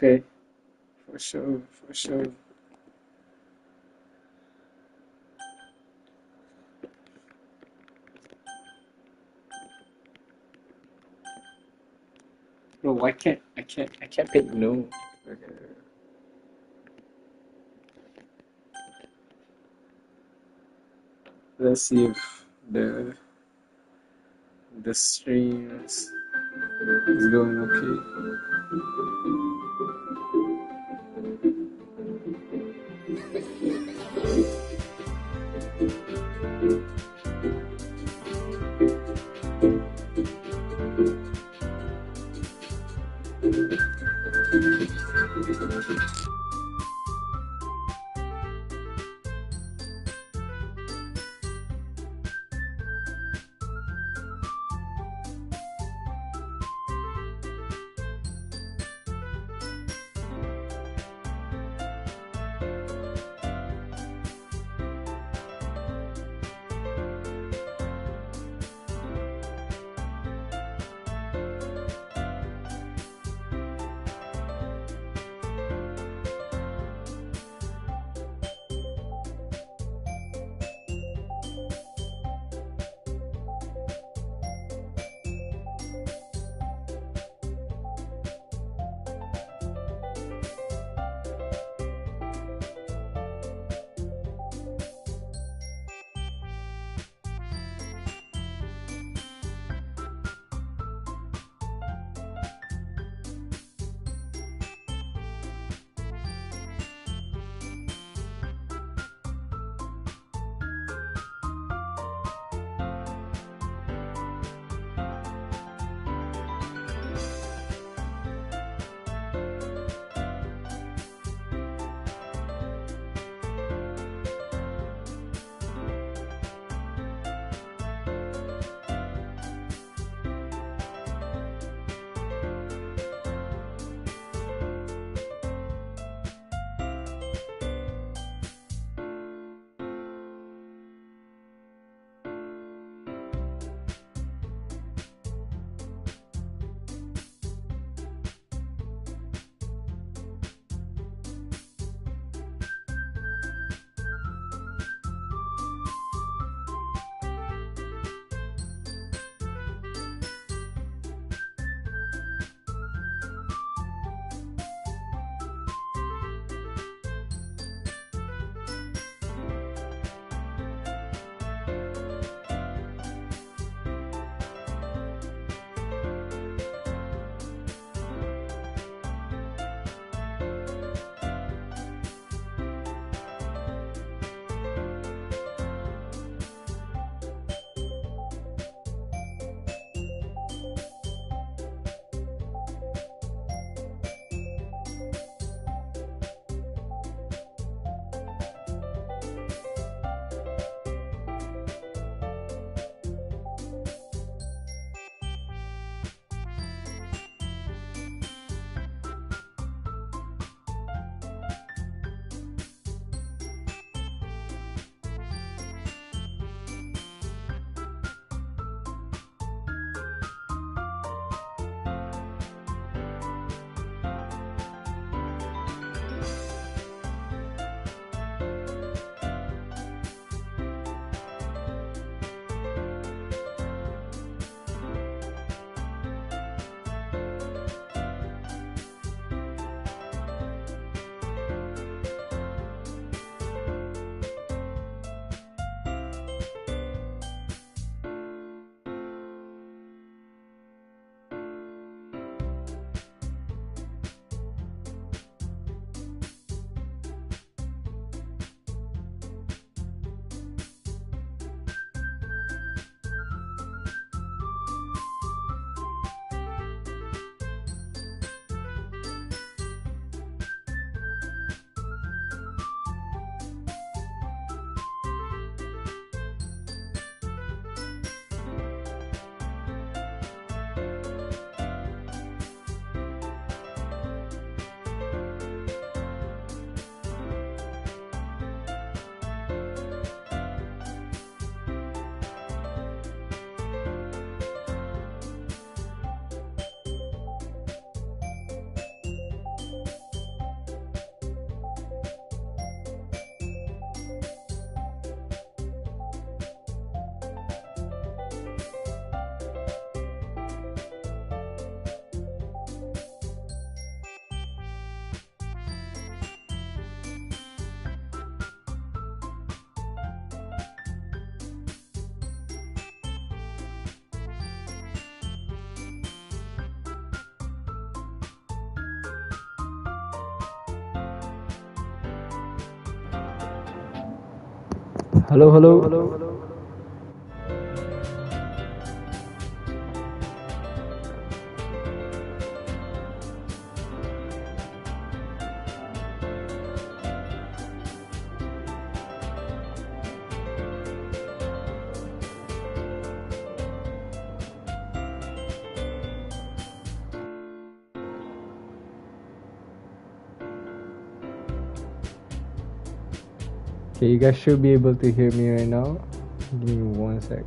Okay, for sure, for sure. Bro, why can't pick no. Okay. Let's see if the stream is going okay. Hello, hello. Okay, you guys should be able to hear me right now. Give me 1 sec.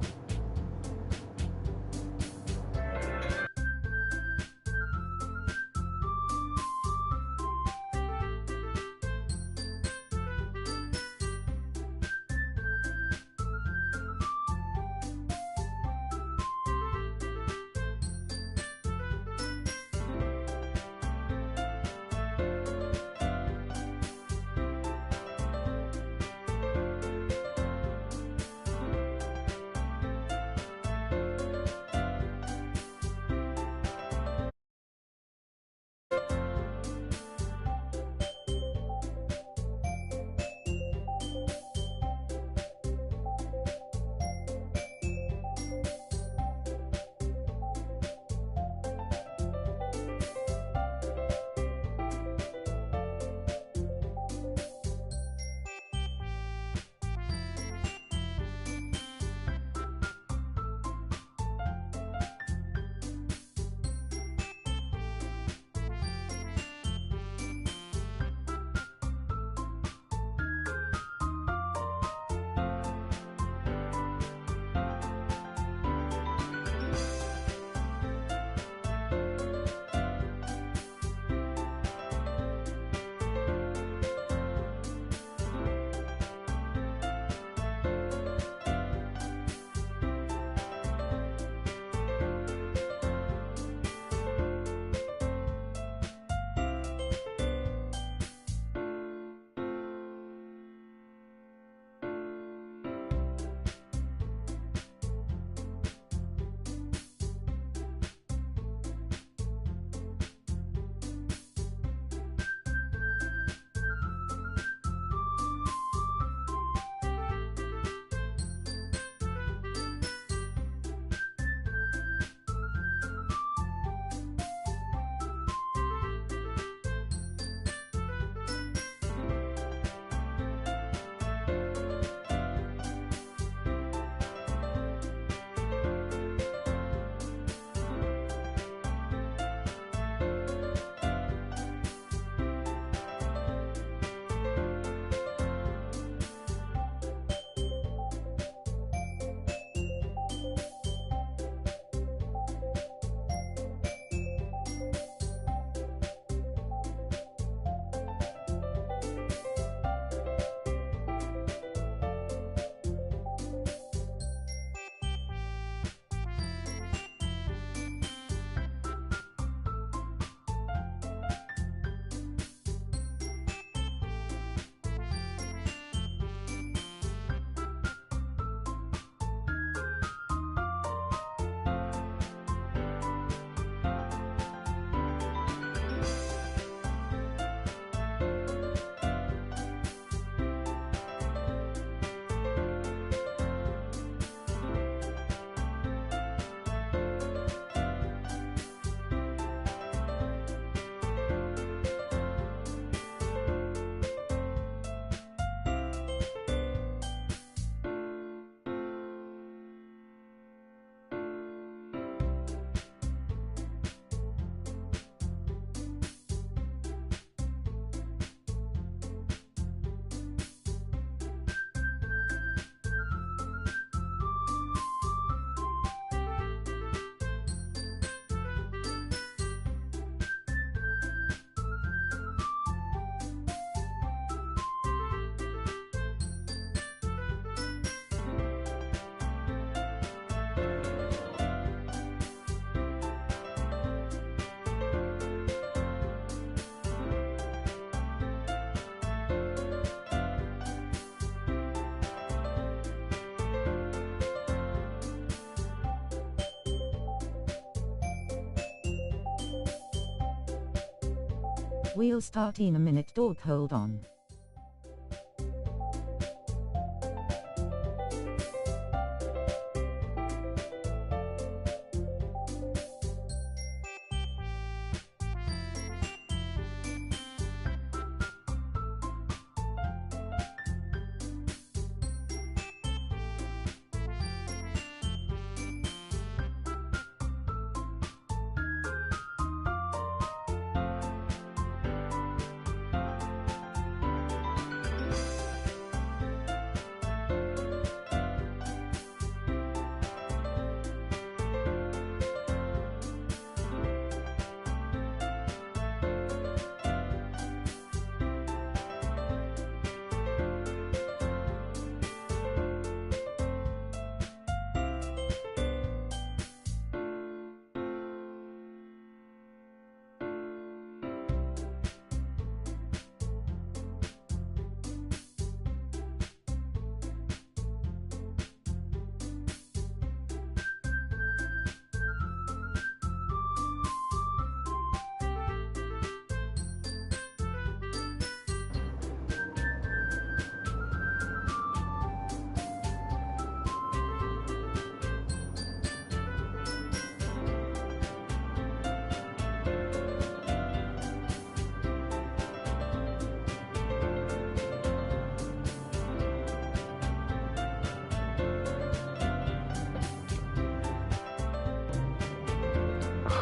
We'll start in a minute. Don't hold on.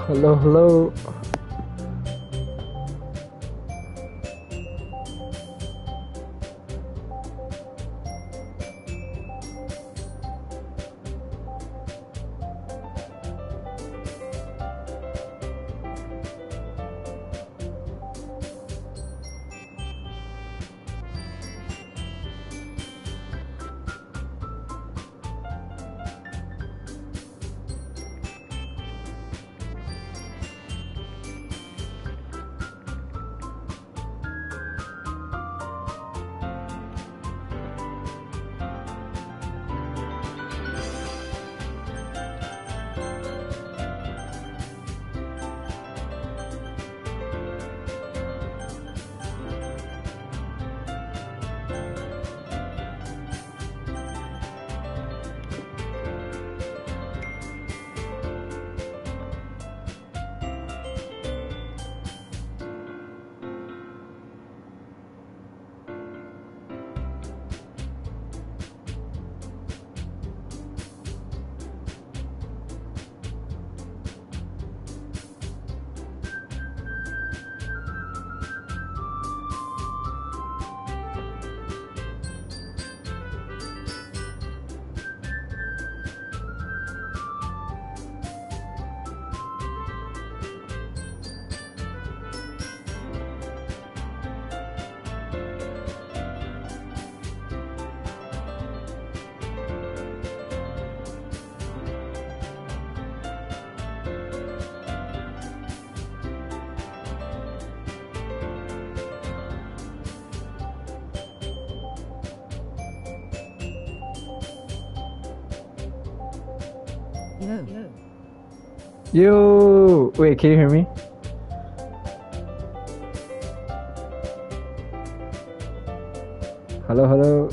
Hello, hello. Yo! Wait, can you hear me? Hello, hello.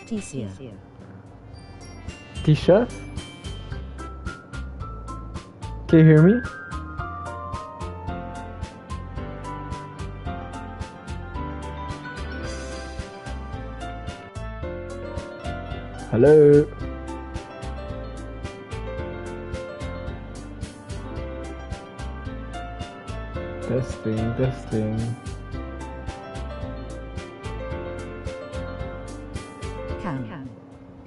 Tisha. Tisha? Can you hear me? Hello? Testing, testing. Can.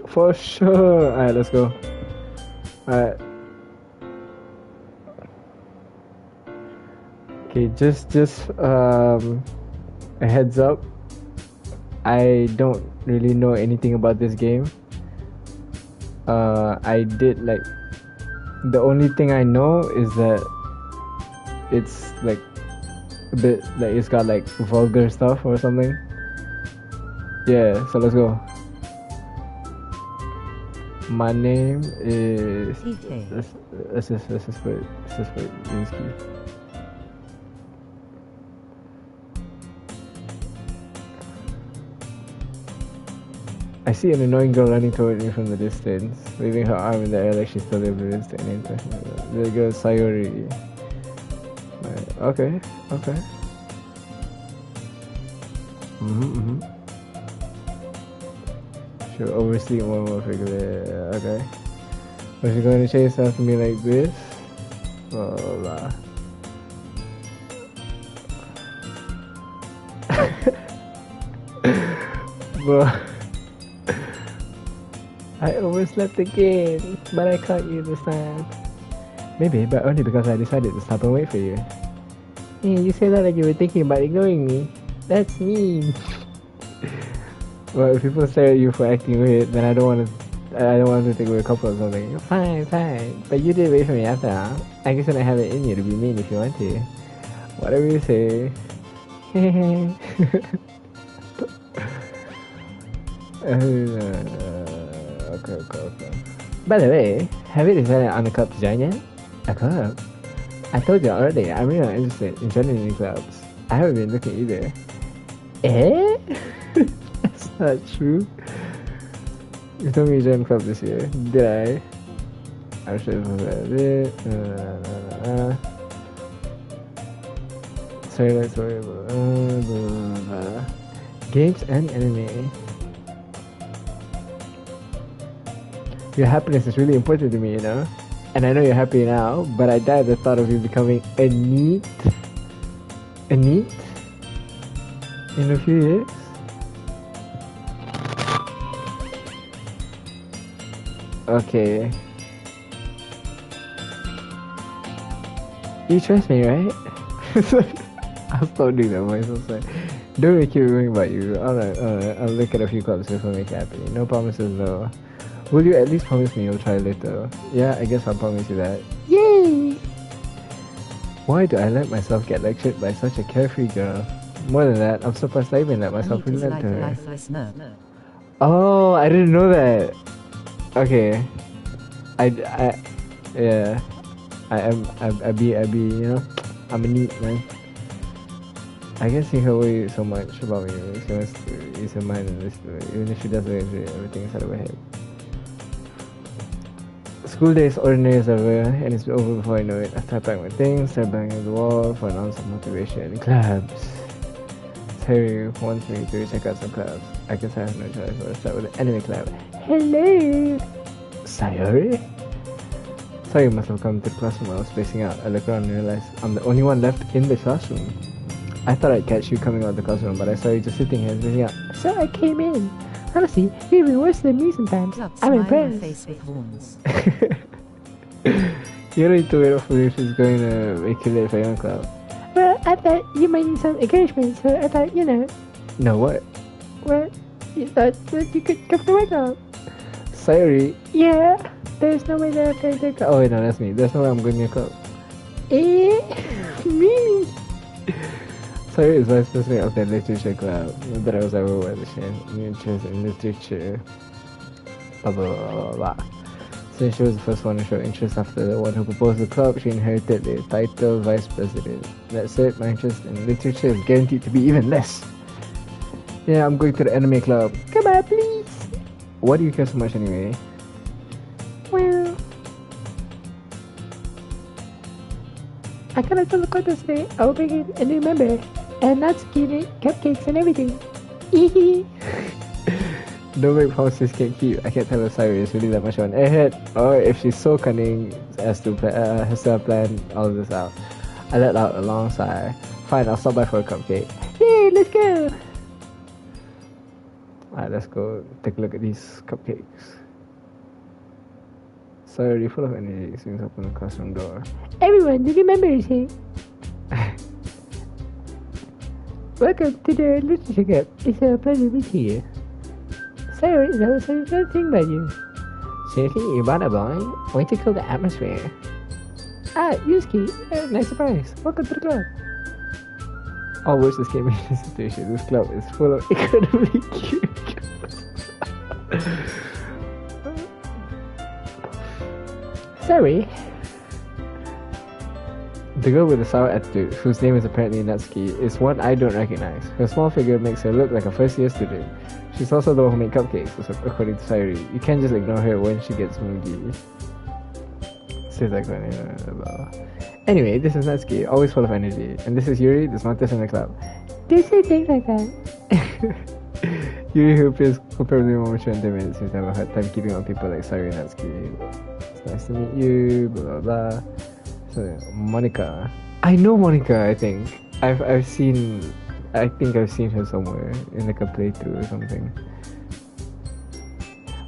For sure. Alright, let's go. Alright. Okay, just a heads up. I don't really know anything about this game. I did like the only thing I know is that it's like a bit like it's got like vulgar stuff or something. Yeah, so let's go. My name is. Let's just put Linsky. I see an annoying girl running toward me from the distance, waving her arm in the air like she's totally oblivious to any impression. The girl Sayori. Okay. She'll oversleep one more figure. Okay. Was she going to chase after me like this? Blah blah blah. Bro. I overslept again, but I caught you this time. Maybe, but only because I decided to stop and wait for you. Hey, you say that like you were thinking about ignoring me. That's mean. Well, if people stare at you for acting weird, then I don't want to think we're a couple or something. Fine. But you did wait for me after all. I guess I don't have it in you to be mean if you want to. Whatever you say. Okay. By the way, have you decided on a club to join yet? A club? I told you already, I'm really not interested in joining any clubs. I haven't been looking either. Eh? That's not true. You told me you joined a club this year. Did I? I'm sure it was it. Sorry, not sorry. Games and anime. Your happiness is really important to me, you know? And I know you're happy now, but I died at the thought of you becoming a neat in a few years. Okay. You trust me, right? I'll stop doing that voice. I'm sorry. Don't make it going about you. Alright. I'll look at a few clubs before make it happen. No promises though. Will you at least promise me you'll try later? Yeah, I guess I'll promise you that. Yay! Why do I let myself get lectured by such a carefree girl? More than that, I'm surprised I even let myself relent to her. Oh, I didn't know that. Okay. Yeah. I be, you know, I'm a neat man. I guess she can worry so much about me. She wants to use her mind and listen to it. Even if she doesn't agree, everything is out of her head. School day is ordinary as ever, and it's over before I know it. After I pack my things, start banging the wall for an ounce of motivation. Clubs. Terry wants me to check out some clubs. I guess I have no choice, but I'll start with the anime club. Hello! Sayori? Sayori must have come to the classroom while I was spacing out. I look around and realize I'm the only one left in the classroom. I thought I'd catch you coming out of the classroom, but I saw you just sitting here spacing out. So I came in. Honestly, you're even worse than me sometimes. I'm impressed. Face with horns. You don't need to wait for if she's going to make you late for your own club. Well, I thought you might need some encouragement, so I thought, you know. No, what? Well, you thought that you could come to my club. Sorry. Yeah, there's no way that I'm going to your club. Oh, wait, no, that's me. There's no way I'm going to your club. Me. Sorry, is vice president of the literature club. Not that I was ever with the interest in literature. Blah, blah, blah, blah, blah. Since she was the first one to show interest after the one who proposed the club, she inherited the title vice president. That said, my interest in literature is guaranteed to be even less. Yeah, I'm going to the anime club. Come on, please. Why do you care so much anyway? Well, I cannot tell the contest today. I will bring in a new member. And that's cute, cupcakes and everything. Don't make promises can't keep. I can't tell if Sayori is really that much on ahead, or if she's so cunning as to plan all of this out. I let out a long sigh. Fine, I'll stop by for a cupcake. Yay, let's go! Alright, let's go take a look at these cupcakes. Sayori, full of energy, swings open the classroom door. Everyone, do you remember anything? Welcome to the literature club. It's a pleasure to meet you. Sayori, that was a good thing about you. Seriously, you bought a boy? Way to kill the atmosphere. Ah, Yusuke, nice surprise. Welcome to the club. All words escape me in this situation. This club is full of incredibly cute girls. Sorry. The girl with the sour attitude, whose name is apparently Natsuki, is one I don't recognize. Her small figure makes her look like a first-year student. She's also the one who makes cupcakes, according to Sayori. You can't just ignore her when she gets moody. Says like anyway, this is Natsuki, always full of energy. And this is Yuri, the smartest in the club. Do you say things like that? Yuri, who appears comparatively more mature and timid, seems to have a hard time keeping on people like Sayori and Natsuki. It's nice to meet you, blah blah blah. So, Monica. I know Monica, I think. I think I've seen her somewhere in like a playthrough or something.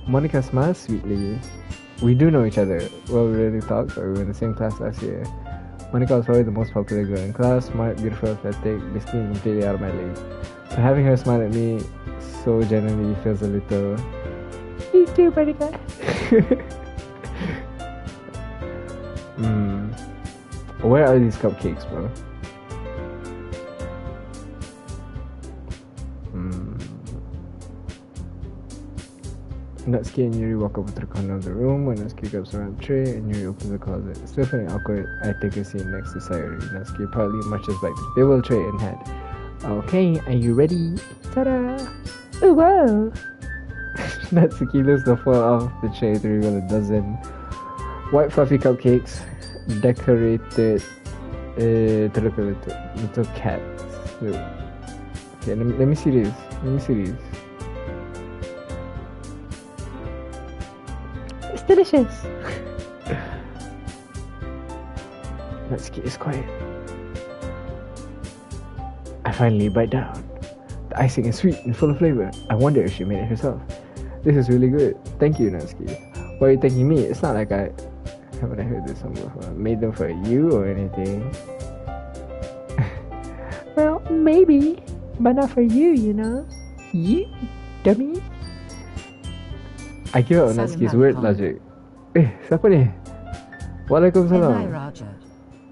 Monica smiles sweetly. We do know each other. Well, we rarely talk, but we were in the same class last year. Monica was probably the most popular girl in class, smart, beautiful, athletic, basically completely out of my league. So having her smile at me so genuinely feels a little... You too, Monica. Where are these cupcakes, bro? Natsuki and Yuri walk over to the corner of the room when Natsuki grabs around the tray and Yuri opens the closet. Still feeling awkward, I take a seat next to Sayori. Natsuki proudly marches back to the table, tray in hand. Okay, are you ready? Ta-da! Oh wow! Natsuki lifts the foil off the tray to reveal a dozen white fluffy cupcakes decorated to look like little cats. Okay, let me see this. Let me see these. It's delicious. Let's keep this quiet. I finally bite down. The icing is sweet and full of flavor. I wonder if she made it herself. This is really good. Thank you, Natsuki. Why are you thanking me? It's not like I haven't heard this song before. Made them for you or anything. Well, maybe, but not for you, you know. You dummy. I give up on Natsuki's weird logic. Siapa ni? Waalaikumsalam.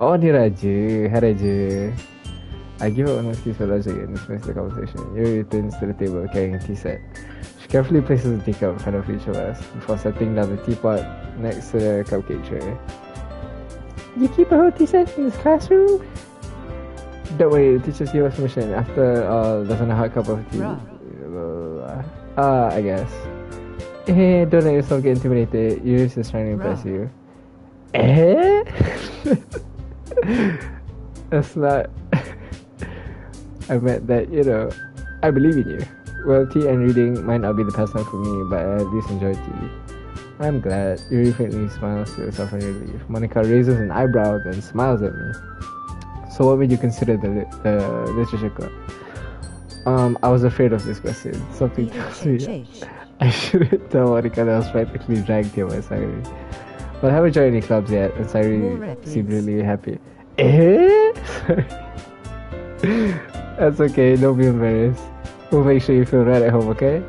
Oh, ni Raja. Hai Raja. I give up on Natsuki's weird logic and dismiss the conversation. Yuri returns to the table carrying a tea set. She carefully places the teacup in front of each of us before setting down the teapot next to the cupcake tray. You keep a whole tea set in this classroom? Don't worry, the teachers gave us permission. After all, doesn't a hot cup of tea? I guess. Hey, don't let yourself get intimidated. You're just trying to impress you. That's not... I meant that, you know, I believe in you. Well, tea and reading might not be the pastime for me, but I at least enjoy tea. I'm glad. Yuri faintly smiles to herself in relief. Monica raises an eyebrow, then smiles at me. So what made you consider the literature club? I was afraid of this question. Something tells me I shouldn't tell Monica that I was practically dragged here by Sairi. But I haven't joined any clubs yet, and Sairi seemed really happy. Sorry. That's okay, don't be embarrassed. We'll make sure you feel right at home, okay?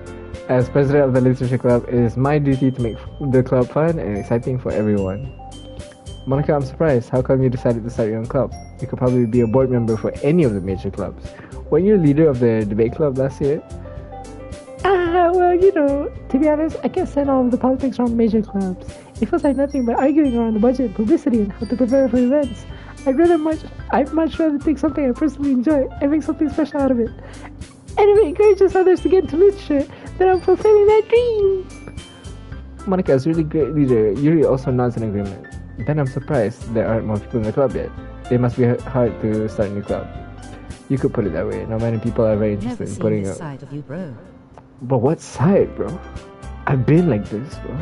As president of the literature club, it is my duty to make the club fun and exciting for everyone. Monica, I'm surprised. How come you decided to start your own club? You could probably be a board member for any of the major clubs. Weren't you leader of the debate club last year? Well, you know, to be honest, I can't stand all of the politics around major clubs. It feels like nothing but arguing around the budget, publicity, and how to prepare for events. I'd much rather take something I personally enjoy and make something special out of it. And if it encourages others to get into literature, then I'm fulfilling that dream. Monica is a really great leader. Yuri also nods in agreement. Then I'm surprised there aren't more people in the club yet. It must be hard to start a new club. You could put it that way. Not many people are very interested in putting up. Side of you, bro. But what side, bro? I've been like this, bro.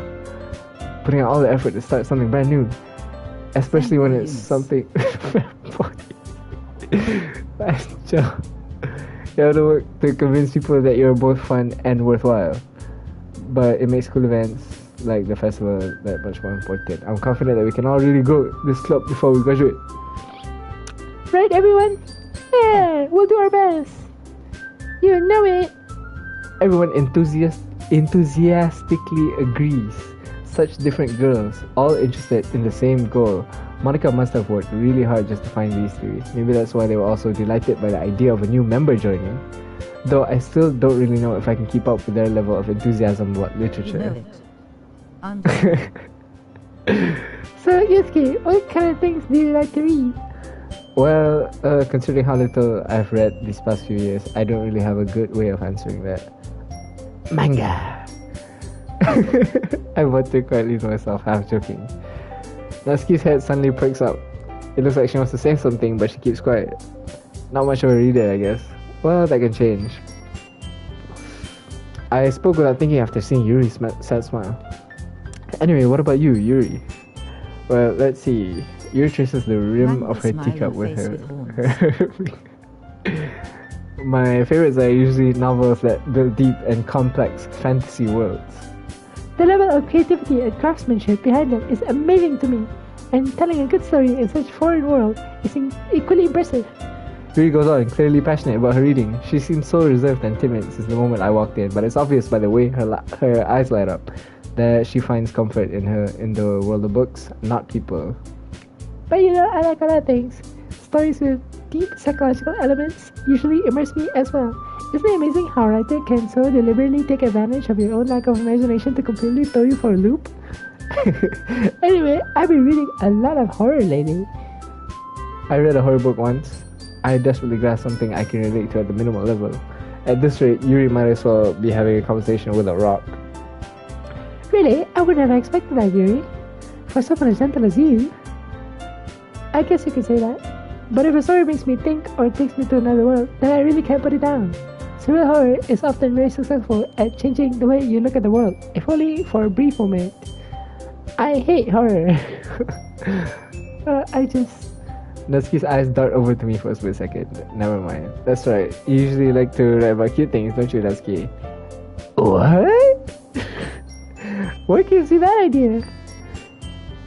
Putting out all the effort to start something brand new. Especially when it's something... Chill. You have to work to convince people that you're both fun and worthwhile. But it makes cool events like the festival that much more important. I'm confident that we can all really grow this club before we graduate. Right, everyone? Yeah, we'll do our best. You know it. Everyone enthusiastically agrees. Such different girls, all interested in the same goal. Monica must have worked really hard just to find these three. Maybe that's why they were also delighted by the idea of a new member joining. Though I still don't really know if I can keep up with their level of enthusiasm about literature. You know it. So, Yusuke, what kind of things do you like to read? Well, considering how little I've read these past few years, I don't really have a good way of answering that. Manga! I muttered quietly to myself, half joking. Natsuki's head suddenly perks up. It looks like she wants to say something, but she keeps quiet. Not much of a reader, I guess. Well, that can change. I spoke without thinking after seeing Yuri's sad smile. Anyway, what about you, Yuri? Well, let's see. Yuri traces the rim of her teacup with her... My favorites are usually novels that build deep and complex fantasy worlds. The level of creativity and craftsmanship behind them is amazing to me, and telling a good story in such a foreign world is equally impressive. Yuri goes on, clearly passionate about her reading. She seems so reserved and timid since the moment I walked in, but it's obvious by the way her eyes light up that she finds comfort in the world of books, not people. But you know, I like a lot of things. Stories with deep psychological elements usually immerse me as well. Isn't it amazing how a writer can so deliberately take advantage of your own lack of imagination to completely throw you for a loop? Anyway, I've been reading a lot of horror lately. I read a horror book once. I desperately grasped something I can relate to at the minimal level. At this rate, Yuri might as well be having a conversation with a rock. Really? I would never expected that, Yuri. For someone as gentle as you. I guess you could say that. But if a story makes me think or takes me to another world, then I really can't put it down. Surreal horror is often very successful at changing the way you look at the world, if only for a brief moment. I hate horror. I just. Natsuki's eyes dart over to me for a split second. Never mind. That's right. You usually like to write about cute things, don't you, Natsuki? What? Where can you see that idea?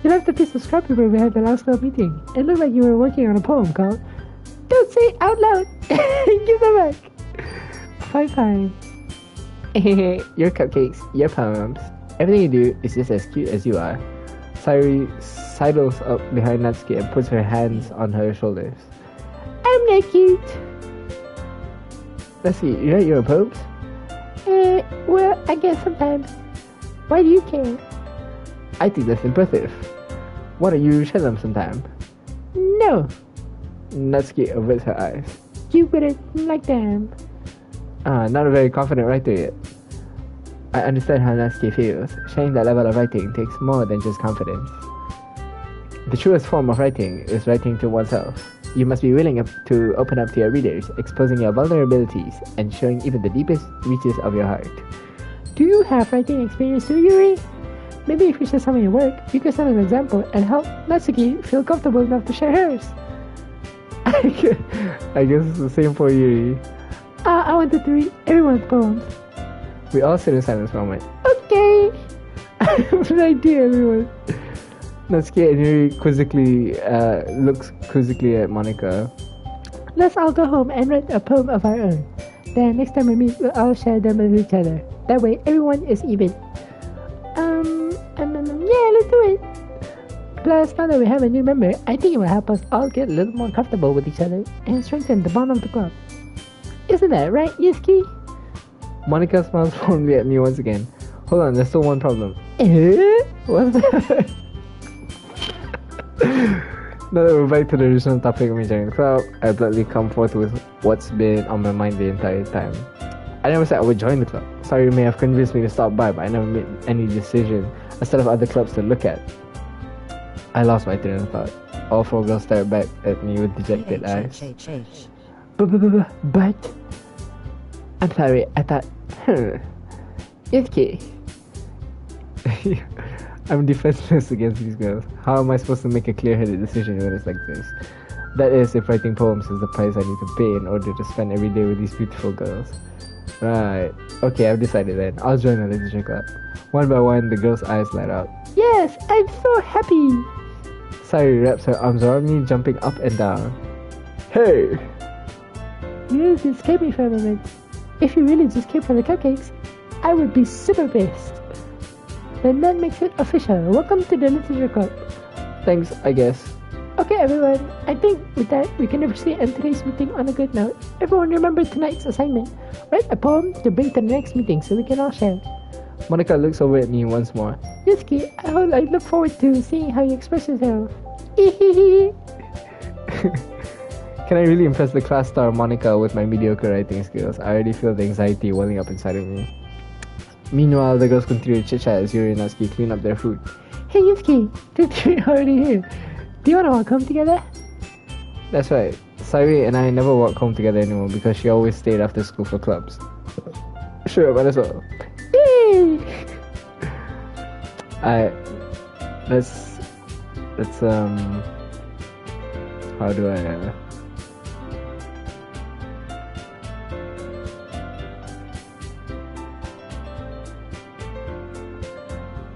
You left a piece of scrap paper we had the last club meeting. It looked like you were working on a poem called Don't Say It Out Loud! Give them back! 5-5. Your cupcakes, your poems. Everything you do is just as cute as you are. Sayuri sidles up behind Natsuki and puts her hands on her shoulders. I'm not cute. Natsuki, you write your poems? Well, I guess sometimes. Why do you care? I think that's impressive. Why don't you share them sometime? No, Natsuki averts her eyes. you wouldn't like them. Not a very confident writer yet. I understand how Natsuki feels. Sharing that level of writing takes more than just confidence. The truest form of writing is writing to oneself. You must be willing to open up to your readers, exposing your vulnerabilities and showing even the deepest reaches of your heart. Do you have writing experience too, Yuri? Maybe if you share some of your work, you can set an example and help Natsuki feel comfortable enough to share hers. I guess it's the same for Yuri. I wanted to read everyone's poems. We all sit in silence for a moment. Okay. I have an idea, everyone. Natsuki and Yuri looks quizzically at Monica. Let's all go home and write a poem of our own. Then next time we meet, we'll all share them with each other. That way, everyone is even. Yeah, let's do it. Plus, now that we have a new member, I think it will help us all get a little more comfortable with each other and strengthen the bond of the club. Isn't that right, Yusuke? Monica smiles fondly at me once again. Hold on, there's still one problem. What's that? Now that we're back to the original topic of me joining the club, I bluntly come forth with what's been on my mind the entire time. I never said I would join the club. Sorry, you may have convinced me to stop by, but I never made any decision instead of other clubs to look at. I lost my train of thought. All four girls stared back at me with dejected eyes. But... I'm sorry, I thought... It's okay. I'm defenseless against these girls. How am I supposed to make a clear-headed decision when it's like this? That is, if writing poems is the price I need to pay in order to spend every day with these beautiful girls. Right. Okay, I've decided then. I'll join the literature club. One by one, the girls' eyes light up. Yes, I'm so happy. Sayuri wraps her arms around me, jumping up and down. Hey! You just escape me for a moment. If you really just came for the cupcakes, I would be super pissed. Then that makes it official. Welcome to the literature club. Thanks, I guess. Okay, everyone. I think with that, we can proceed end today's meeting on a good note. Everyone remember tonight's assignment. Write a poem to bring to the next meeting so we can all share. Monica looks over at me once more. Yusuke, I look forward to seeing how you express yourself. Can I really impress the class star Monica with my mediocre writing skills? I already feel the anxiety welling up inside of me. Meanwhile, the girls continue to chit-chat as Yuri and Natsuki clean up their food. Hey Yusuke, you're already here. Do you want to walk home together? That's right. Sayuri and I never walk home together anymore because she always stayed after school for clubs. Sure, might as well. Yay! Let's how do I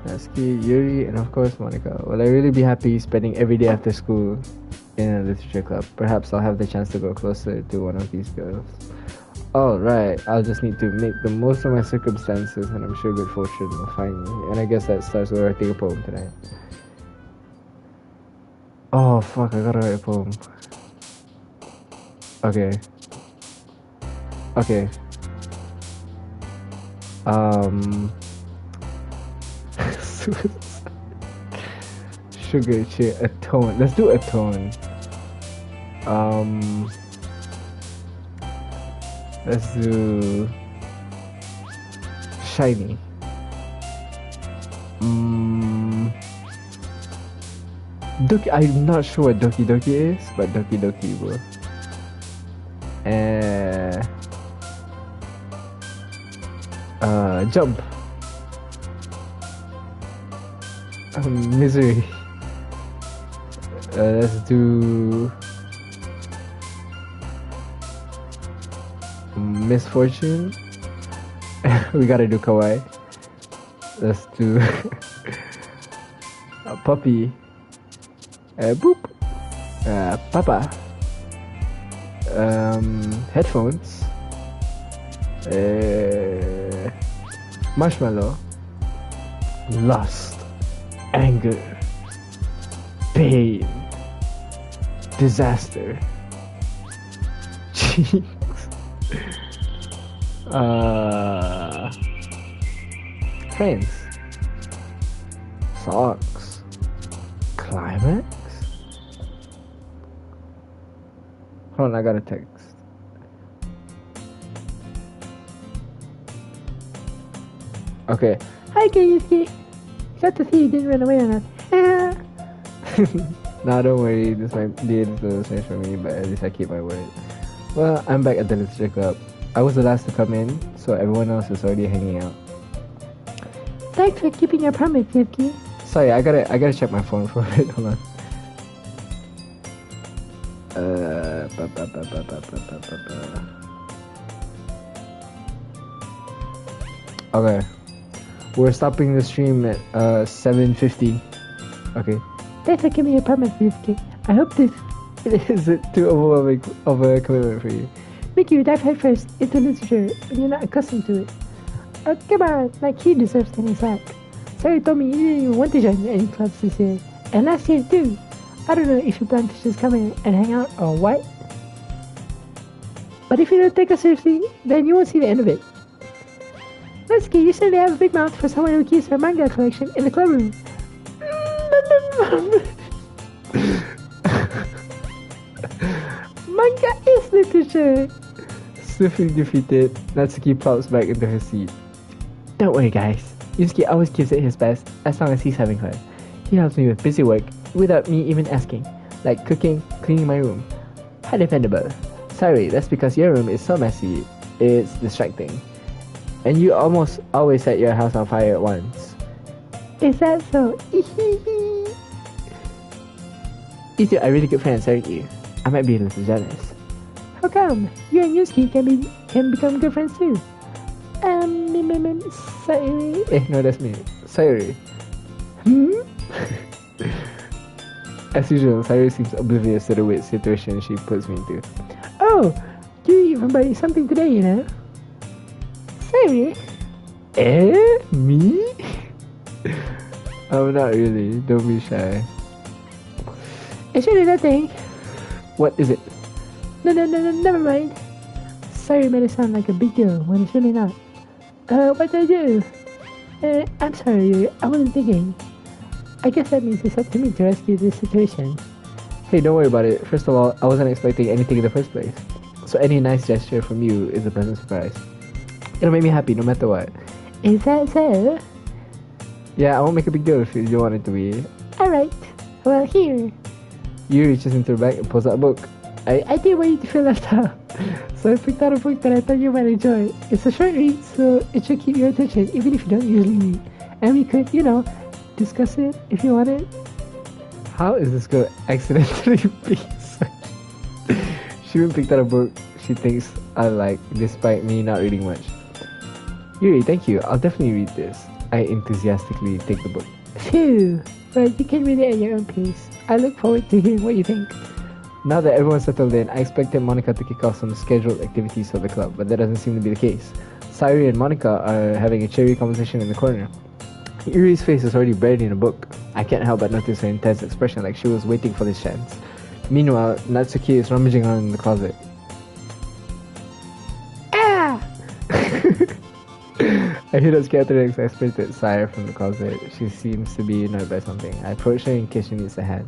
Natsuki, Yuri, and of course Monica. Will I really be happy spending every day after school in a literature club? Perhaps I'll have the chance to go closer to one of these girls. Alright, I'll just need to make the most of my circumstances and I'm sure good fortune will find me. And I guess that starts with writing a poem tonight. Oh fuck, I gotta write a poem. Okay. Sugar cheer, a tone. Let's do a tone. Let's do shiny. Doki. I'm not sure what Doki Doki is, but Doki Doki, bro. Jump. Misery. Let's do misfortune. We gotta do kawaii. Let's do a puppy. Boop. Papa. Headphones. Marshmallow. Lust. Anger. Pain. Disaster. Cheeks. Friends. Socks. Climax. Hold on, I got a text. Okay. Hi, Kayuki. Glad to see you didn't run away on us. Nah, don't worry. This might be a little strange for me, but at least I keep my word. Well, I'm back at the literature club. I was the last to come in, so everyone else is already hanging out. Thanks for keeping your promise, Yuki. Sorry, I gotta check my phone for a bit. Hold on. Okay. We're stopping the stream at 7:50. Okay. Thanks for keeping your promise, Yuki. I hope this Is it too overwhelming of a commitment for you? make you dive headfirst into literature when you're not accustomed to it. Come on, like he deserves any slack. Sarah told me you didn't even want to join any clubs this year, and last year too. I don't know if you plan to just come in and hang out or what. But if you don't take us seriously, then you won't see the end of it. Natsuki, you certainly have a big mouth for someone who keeps her manga collection in the club room. Manga is literature. Swiftly defeated, Natsuki plops back into her seat. Don't worry, guys. Yusuke always gives it his best as long as he's having fun. He helps me with busy work without me even asking, like cooking, cleaning my room. How dependable. Sorry, that's because your room is so messy, it's distracting. And you almost always set your house on fire at once. Is that so? You two are really good friends, aren't you? I might be a little jealous. How come? You and Yusuke can become good friends too. Sorry. No, that's me. Sayuri. As usual, Sayuri seems oblivious to the weird situation she puts me into. Oh, you even buy something today, you know? Sorry. Me? Oh, not really. Don't be shy. It's really nothing. What is it? No, never mind. Sorry made it sound like a big deal when it's really not. What did I do? I'm sorry, I wasn't thinking. I guess that means it's up to me to rescue this situation. Hey, don't worry about it. First of all, I wasn't expecting anything in the first place. So any nice gesture from you is a pleasant surprise. It'll make me happy no matter what. Is that so? Yeah, I won't make a big deal if you don't want it to be. Alright. Well, here. You reaches into her bag and pulls out a book. I didn't want you to feel left out. So I picked out a book that I thought you might enjoy. It's a short read, so it should keep your attention even if you don't usually read. And we could, discuss it if you wanted. How is this girl accidentally being such? She even picked out a book she thinks I like, despite me not reading much. Yuri, thank you. I'll definitely read this. I enthusiastically take the book. Phew. But you can read it at your own pace. I look forward to hearing what you think. Now that everyone's settled in, I expected Monica to kick off some scheduled activities for the club, but that doesn't seem to be the case. Sayuri and Monica are having a cheery conversation in the corner. Yuri's face is already buried in a book. I can't help but notice her intense expression like she was waiting for this chance. Meanwhile, Natsuki is rummaging around in the closet. Ah! I hear that scattering an exasperated sigh from the closet. She seems to be annoyed by something. I approach her in case she needs a hand.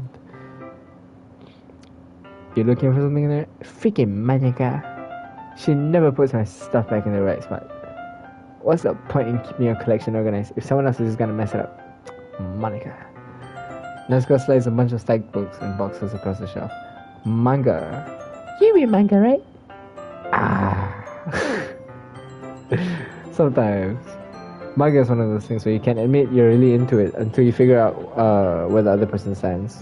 You looking for something in there? Freaking Monica. She never puts my stuff back in the right spot. What's the point in keeping your collection organized if someone else is just gonna mess it up? Monica. Natsuko slides a bunch of stacked books and boxes across the shelf. Manga. You read manga, right? Ah. Sometimes. Manga is one of those things where you can't admit you're really into it until you figure out where the other person stands.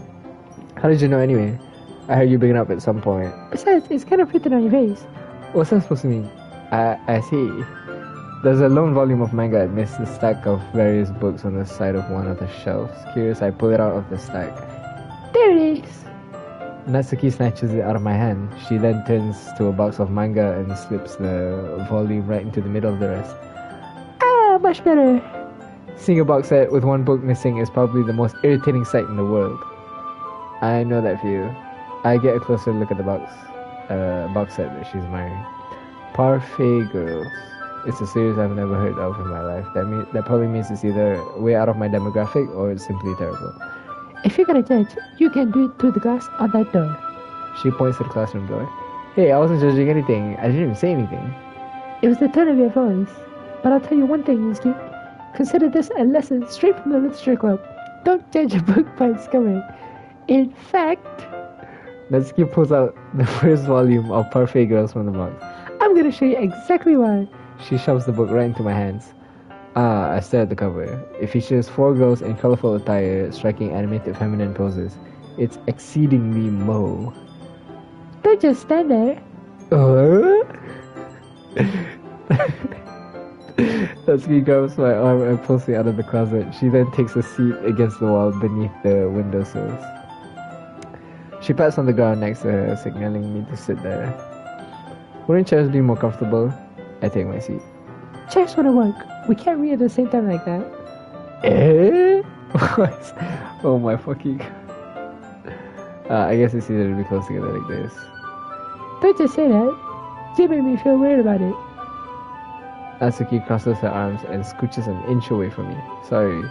How did you know anyway? I heard you bring it up at some point. Besides, it's kind of written on your face. What's that supposed to mean? I see. There's a lone volume of manga amidst a stack of various books on the side of one of the shelves. Curious, I pull it out of the stack. There it is. Natsuki snatches it out of my hand. She then turns to a box of manga and slips the volume right into the middle of the rest. Ah, much better. Seeing a box set with one book missing is probably the most irritating sight in the world. I know that feeling. I get a closer look at the box set that she's wearing. Parfait Girls. It's a series I've never heard of in my life. That probably means it's either way out of my demographic or it's simply terrible. If you're gonna judge, you can do it through the glass on that door. She points to the classroom door. Hey, I wasn't judging anything. I didn't even say anything. It was the tone of your voice. But I'll tell you one thing, Miss Duke. Consider this a lesson straight from the literature club. Don't judge a book by its cover. In fact, Natsuki pulls out the first volume of Parfait Girls from the box. I'm gonna show you exactly why. She shoves the book right into my hands. I stare at the cover. It features 4 girls in colorful attire, striking animated feminine poses. It's exceedingly mo. Don't just stand there. Natsuki grabs my arm and pulls me out of the closet. She then takes a seat against the wall beneath the windowsills. She pats on the ground next to her, signaling me to sit there. Wouldn't chairs be more comfortable? I take my seat. Chairs wouldn't work. We can't read at the same time like that. Eh? Oh my fucking... I guess it's easier to be close together like this. Don't just say that. You made me feel weird about it. Natsuki crosses her arms and scooches an inch away from me. Sorry,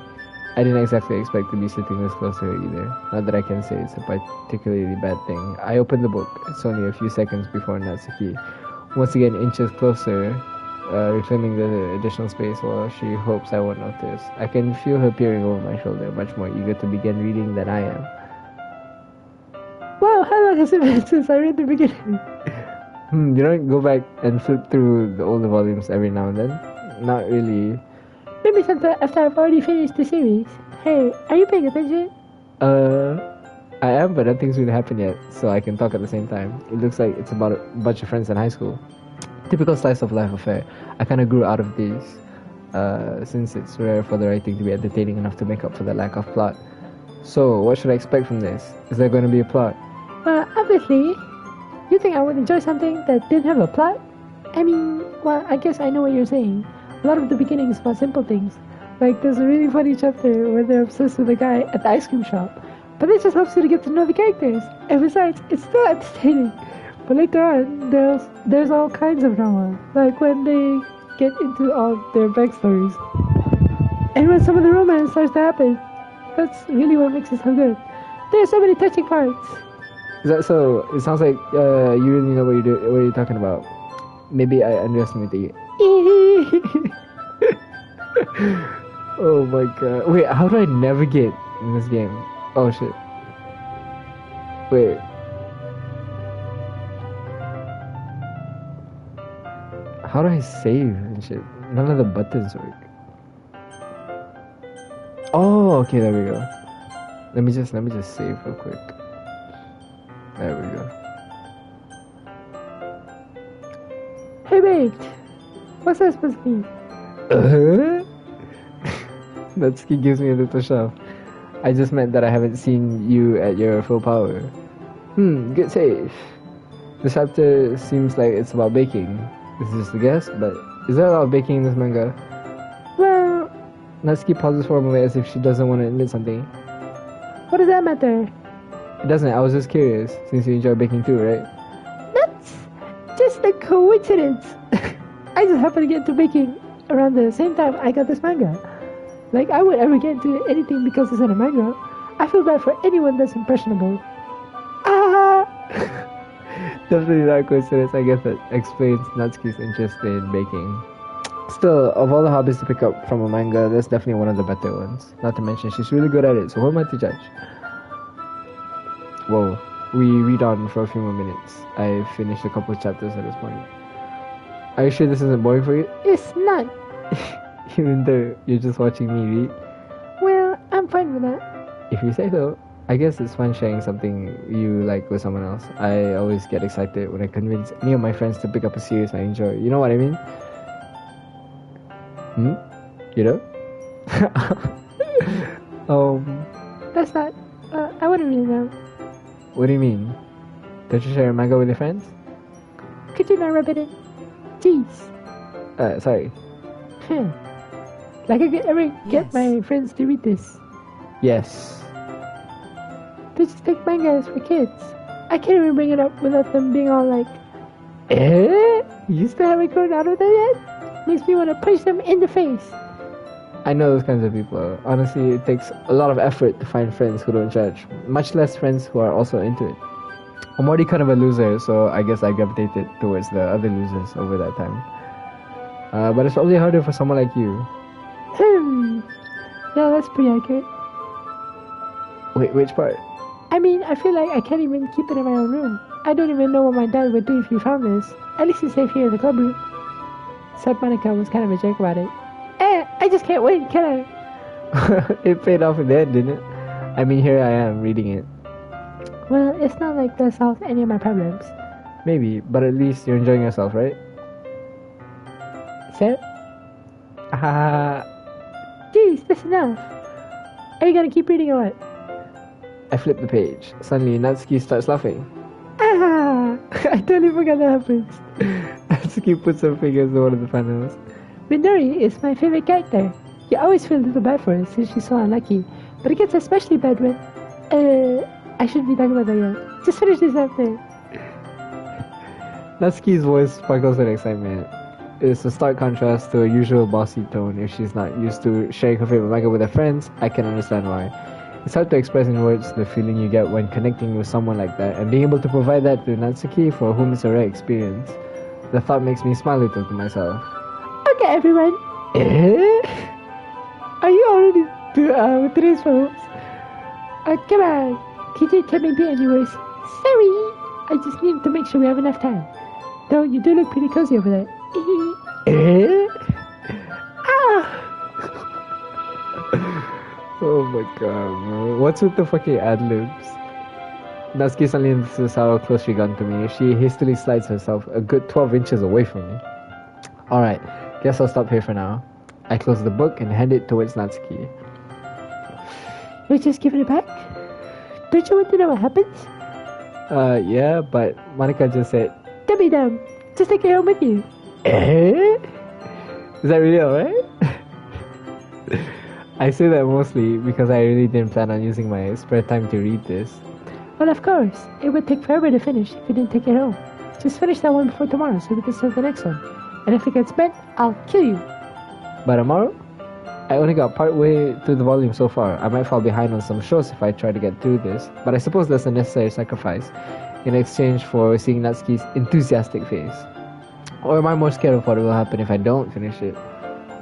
I didn't exactly expect to be sitting this close to her either. Not that I can say it's a particularly bad thing. I open the book. It's only a few seconds before Natsuki once again inches closer, reclaiming the additional space while she hopes I won't notice. I can feel her peering over my shoulder, much more eager to begin reading than I am. Wow, how long has it been since I read the beginning? You don't go back and flip through the older volumes every now and then? Not really. Maybe sometime after I've already finished the series. Hey, are you paying attention? I am, but nothing's really happened yet, so I can talk at the same time. It looks like it's about a bunch of friends in high school. Typical slice of life affair. I kind of grew out of these, since it's rare for the writing to be entertaining enough to make up for the lack of plot. So, what should I expect from this? Is there going to be a plot? Well, obviously. You think I would enjoy something that didn't have a plot? I mean, well, I guess I know what you're saying. A lot of the beginning is about simple things. Like, there's a really funny chapter where they're obsessed with a guy at the ice cream shop. But it just helps you to get to know the characters. And besides, it's still entertaining. But later on, there's all kinds of drama. Like when they get into all their backstories. And when some of the romance starts to happen. That's really what makes it so good. There are so many touching parts. Is that so? It sounds like you really know what you're talking about. Maybe I underestimated you. Oh my god. Wait, how do I navigate in this game? Oh shit. Wait. How do I save and shit? None of the buttons work. Oh, okay, there we go. Let me just save real quick. There we go. Hey mate, what's that supposed to mean? Natsuki gives me a little shove. I just meant that I haven't seen you at your full power. Good save. This chapter seems like it's about baking. This is just a guess, but is there a lot of baking in this manga? Well, Natsuki pauses for a moment as if she doesn't want to admit something. what does that matter? It doesn't, I was just curious, since you enjoy baking too, right? That's just a coincidence. I just happened to get into baking around the same time I got this manga. Like, I would ever get into anything because it's in a manga. I feel bad for anyone that's impressionable. Ah! Definitely not a coincidence. I guess that explains Natsuki's interest in baking. Still, of all the hobbies to pick up from a manga, that's definitely one of the better ones. Not to mention, she's really good at it, so who am I to judge? Whoa, we read on for a few more minutes. I finished a couple of chapters at this point. Are you sure this isn't boring for you? It's not. Even though you're just watching me read. Well, I'm fine with that. If you say so. I guess it's fun sharing something you like with someone else. I always get excited when I convince any of my friends to pick up a series I enjoy. You know what I mean? You know? That's not. I wouldn't really know. What do you mean? Don't you share a manga with your friends? Could you not rub it in? Jeez. Sorry. Like I could ever get Yes. my friends to read this. Yes. They just think manga is for kids. I can't even bring it up without them being all like, You still haven't grown out of that yet? Makes me want to punch them in the face. I know those kinds of people. Honestly, it takes a lot of effort to find friends who don't judge, much less friends who are also into it. I'm already kind of a loser, so I guess I gravitated towards the other losers over that time. But it's probably harder for someone like you. Yeah, that's pretty accurate. Wait, which part? I mean, I feel like I can't even keep it in my own room. I don't even know what my dad would do if he found this. At least it's safe here in the club room. Except Monica was kind of a jerk about it. I just can't wait, can I? It paid off in the end, didn't it? I mean, here I am reading it. Well, it's not like that solves any of my problems. Maybe, but at least you're enjoying yourself, right? So, geez, that's enough. Are you gonna keep reading or what? I flip the page. Suddenly, Natsuki starts laughing. I totally forgot that happens. Natsuki puts her fingers in one of the panels. Minori is my favorite character. You always feel a little bad for her since she's so unlucky, but it gets especially bad when... I shouldn't be talking about that yet. Just finish this up there. Natsuki's voice sparkles with excitement. It's a stark contrast to her usual bossy tone. If she's not used to sharing her favorite manga with her friends, I can understand why. It's hard to express in words the feeling you get when connecting with someone like that, and being able to provide that to Natsuki, for whom it's a rare experience. The thought makes me smile a little to myself. Okay, everyone. Are you already with today's poems? Come on. TJ tell me be anyways. Sorry. I just needed to make sure we have enough time. Though you do look pretty cozy over there. Oh my god, bro. What's with the fucking ad-libs? Natsuki suddenly notices how close she got to me. She hastily slides herself a good 12 inches away from me. Alright, guess I'll stop here for now. I close the book and hand it towards Natsuki. You're just giving it back? Don't you want to know what happens? Yeah, but Monica just said, Don't be dumb. Just take it home with you. Is that really alright? I say that mostly because I really didn't plan on using my spare time to read this. Well, of course. It would take forever to finish if you didn't take it home. Just finish that one before tomorrow so we can start the next one. And if it gets bent, I'll kill you. By tomorrow? I only got part way through the volume so far. I might fall behind on some shows if I try to get through this, but I suppose that's a necessary sacrifice in exchange for seeing Natsuki's enthusiastic face. Or am I more scared of what will happen if I don't finish it?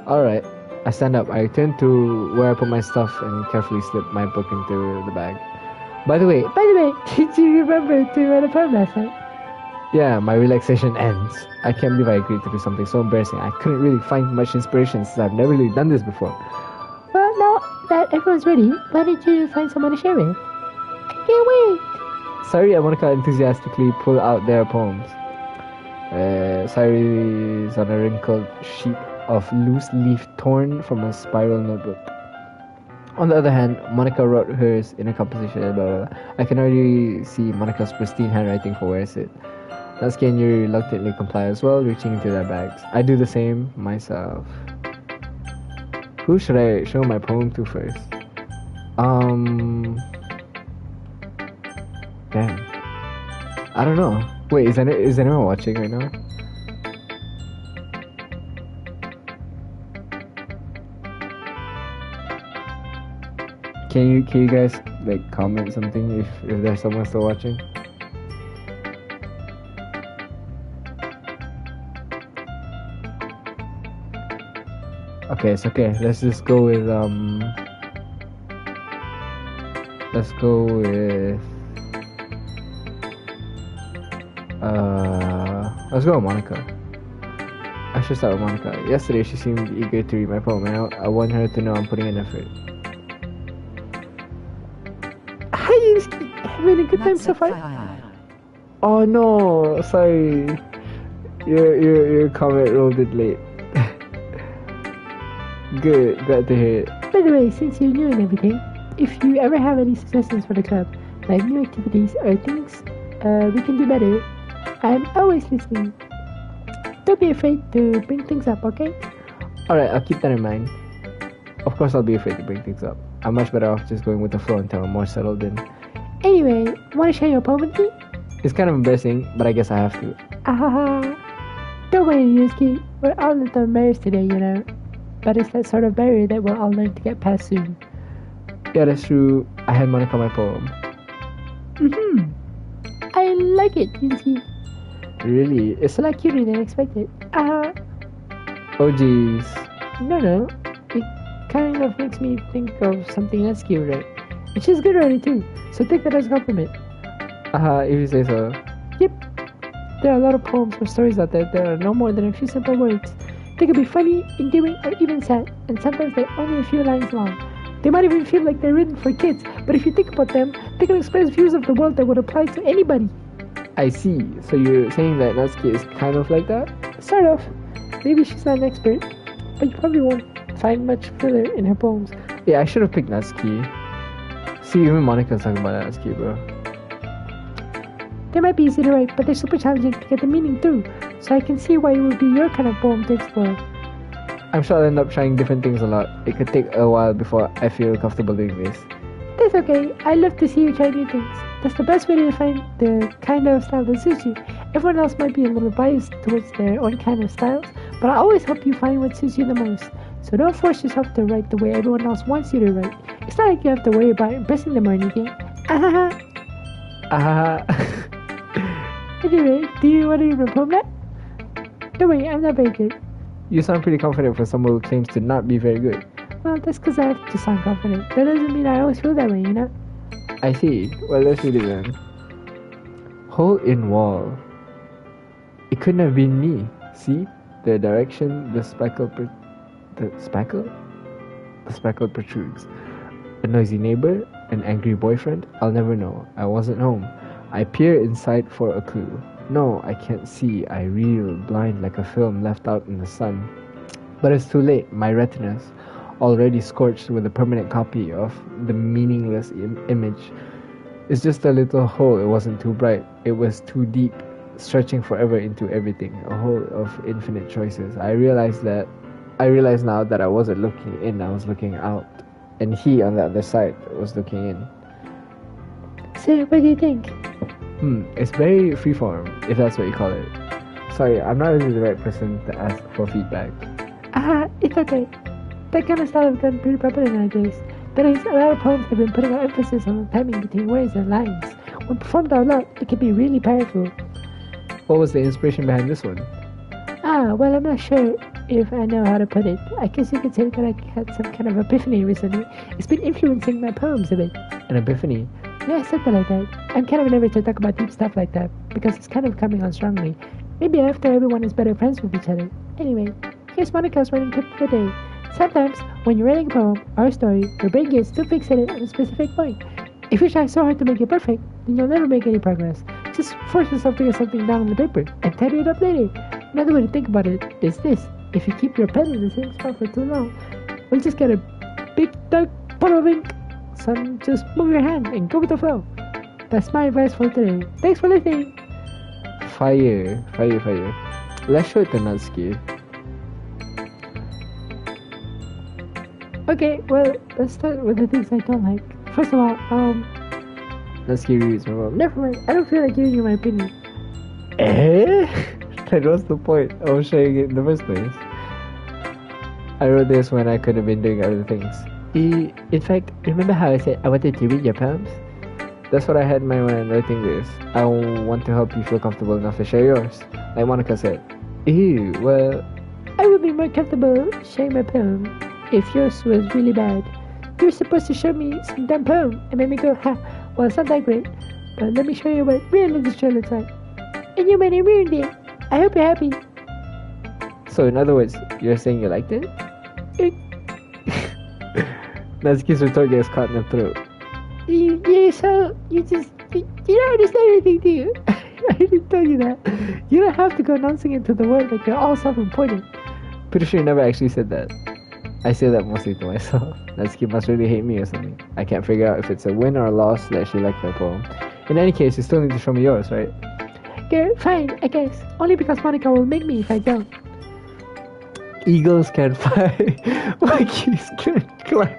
Alright, I stand up. I return to where I put my stuff and carefully slip my book into the bag. By the way, did you remember to write a poem last night? yeah, my relaxation ends. I can't believe I agreed to do something so embarrassing. I couldn't really find much inspiration since I've never really done this before. Well, now that everyone's ready, why don't you find someone to share with? I can't wait. Sayuri and Monica enthusiastically pull out their poems. Sayuri is on a wrinkled sheet of loose leaf torn from a spiral notebook. On the other hand, Monica wrote hers in a composition. Blah, blah, blah. I can already see Monica's pristine handwriting for where it's it. Natsuki and Yuri reluctantly comply as well, reaching into their bags. I do the same myself. Who should I show my poem to first? Damn. I don't know. Wait, is anyone watching right now? Can you guys like comment something if there's someone still watching? Okay, it's okay. Let's just go with let's go with let's go with Monica. I should start with Monica. Yesterday, she seemed eager to read my poem, and I want her to know I'm putting in effort. Hi, Yusuke. Having a good time so far? Oh no, sorry. Your comment rolled it late. Good, glad to hear it. By the way, since you're new and everything, if you ever have any suggestions for the club, like new activities or things we can do better, I'm always listening. Don't be afraid to bring things up, okay? Alright, I'll keep that in mind. Of course, I'll be afraid to bring things up. I'm much better off just going with the flow until I'm more settled in. Anyway, want to share your poem with me? It's kind of embarrassing, but I guess I have to. Don't worry, Yusuke. We're all little embarrassed today, you know. But it's that sort of barrier that we'll all learn to get past soon. Yeah, that's true. I had Monica my poem. I like it, Yusuke. Really? It's It's a lot cuter than expected. oh jeez. No. It kind of makes me think of something that's cute, right? And she's good already too. So take that as a compliment. If you say so. Yep. There are a lot of poems or stories out there that are no more than a few simple words. They could be funny, endearing, or even sad, and sometimes they're only a few lines long. They might even feel like they're written for kids, but if you think about them, they can express views of the world that would apply to anybody. I see. So you're saying that Natsuki is kind of like that? Sort of. Maybe she's not an expert, but you probably won't find much filler in her poems. Yeah, I should have picked Natsuki. See, even Monica's talking about Natsuki, bro. They might be easy to write, but they're super challenging to get the meaning through, so I can see why it would be your kind of poem to explore. I'm sure I'll end up trying different things a lot. It could take a while before I feel comfortable doing this. That's okay. I love to see you try new things. That's the best way to find the kind of style that suits you. Everyone else might be a little biased towards their own kind of styles, but I always help you find what suits you the most. So don't force yourself to write the way everyone else wants you to write. It's not like you have to worry about impressing them or anything. Anyway, do you want to read my poem now? Don't worry, I'm not very good. You sound pretty confident for someone who claims to not be very good. Well, that's because I have to sound confident. That doesn't mean I always feel that way, you know? I see. Well, let's read it then. Hole in wall. It couldn't have been me. See? The direction the speckle protrudes. A noisy neighbor, an angry boyfriend, I'll never know. I wasn't home. I peer inside for a clue. No, I can't see. I reel, blind like a film left out in the sun. But it's too late. My retinas, already scorched with a permanent copy of the meaningless image. It's just a little hole. It wasn't too bright. It was too deep, stretching forever into everything. A hole of infinite choices. I realize now that I wasn't looking in. I was looking out, and he on the other side was looking in. So, what do you think? It's very freeform, if that's what you call it. Sorry, I'm not really the right person to ask for feedback. It's okay. That kind of style has gotten pretty popular nowadays. That is, a lot of poems have been putting an emphasis on the timing between words and lines. When performed out loud, it can be really powerful. What was the inspiration behind this one? Well, I'm not sure if I know how to put it. I guess you could say that I had some kind of epiphany recently. It's been influencing my poems a bit. An epiphany? Yeah, something like that. I'm kind of never to talk about deep stuff like that because it's kind of coming on strongly. Maybe after everyone is better friends with each other. Anyway, here's Monica's writing tip for the day. Sometimes, when you're writing a poem or a story, your brain gets too fixated on a specific point. If you try so hard to make it perfect, then you'll never make any progress. Just force yourself to get something down on the paper and tidy it up later. Another way to think about it is this. If you keep your pen in the same spot for too long, you'll just get a big dark puddle of ink. So just move your hand and go with the flow. That's my advice for today. Thanks for listening. Fire. Let's show it to Natsuki. Okay, well, let's start with the things I don't like. First of all, Natsuki reads my poem. never mind. I don't feel like giving you my opinion. That was the point of sharing it in the first place. I wrote this when I could have been doing other things. In fact, remember how I said I wanted to read your poems? That's what I had in mind when writing this. I want to help you feel comfortable enough to share yours. Like Monica said. Well... I would be more comfortable sharing my poem if yours was really bad. You were supposed to show me some dumb poem and make me go, well, it's not that great. But let me show you what real literature looks like. And you made it ruined it. I hope you're happy. So in other words, you're saying you liked it? Natsuki's retort gets caught in the throat. You don't understand anything, do you? I didn't tell you that. You don't have to go announcing it to the world like you're all self-important. Pretty sure you never actually said that. I say that mostly to myself. Natsuki must really hate me or something. I can't figure out if it's a win or a loss that she liked my poem. In any case, you still need to show me yours, right? Good, fine, I guess. Only because Monica will make me if I don't. Eagles can fly, monkeys can climb,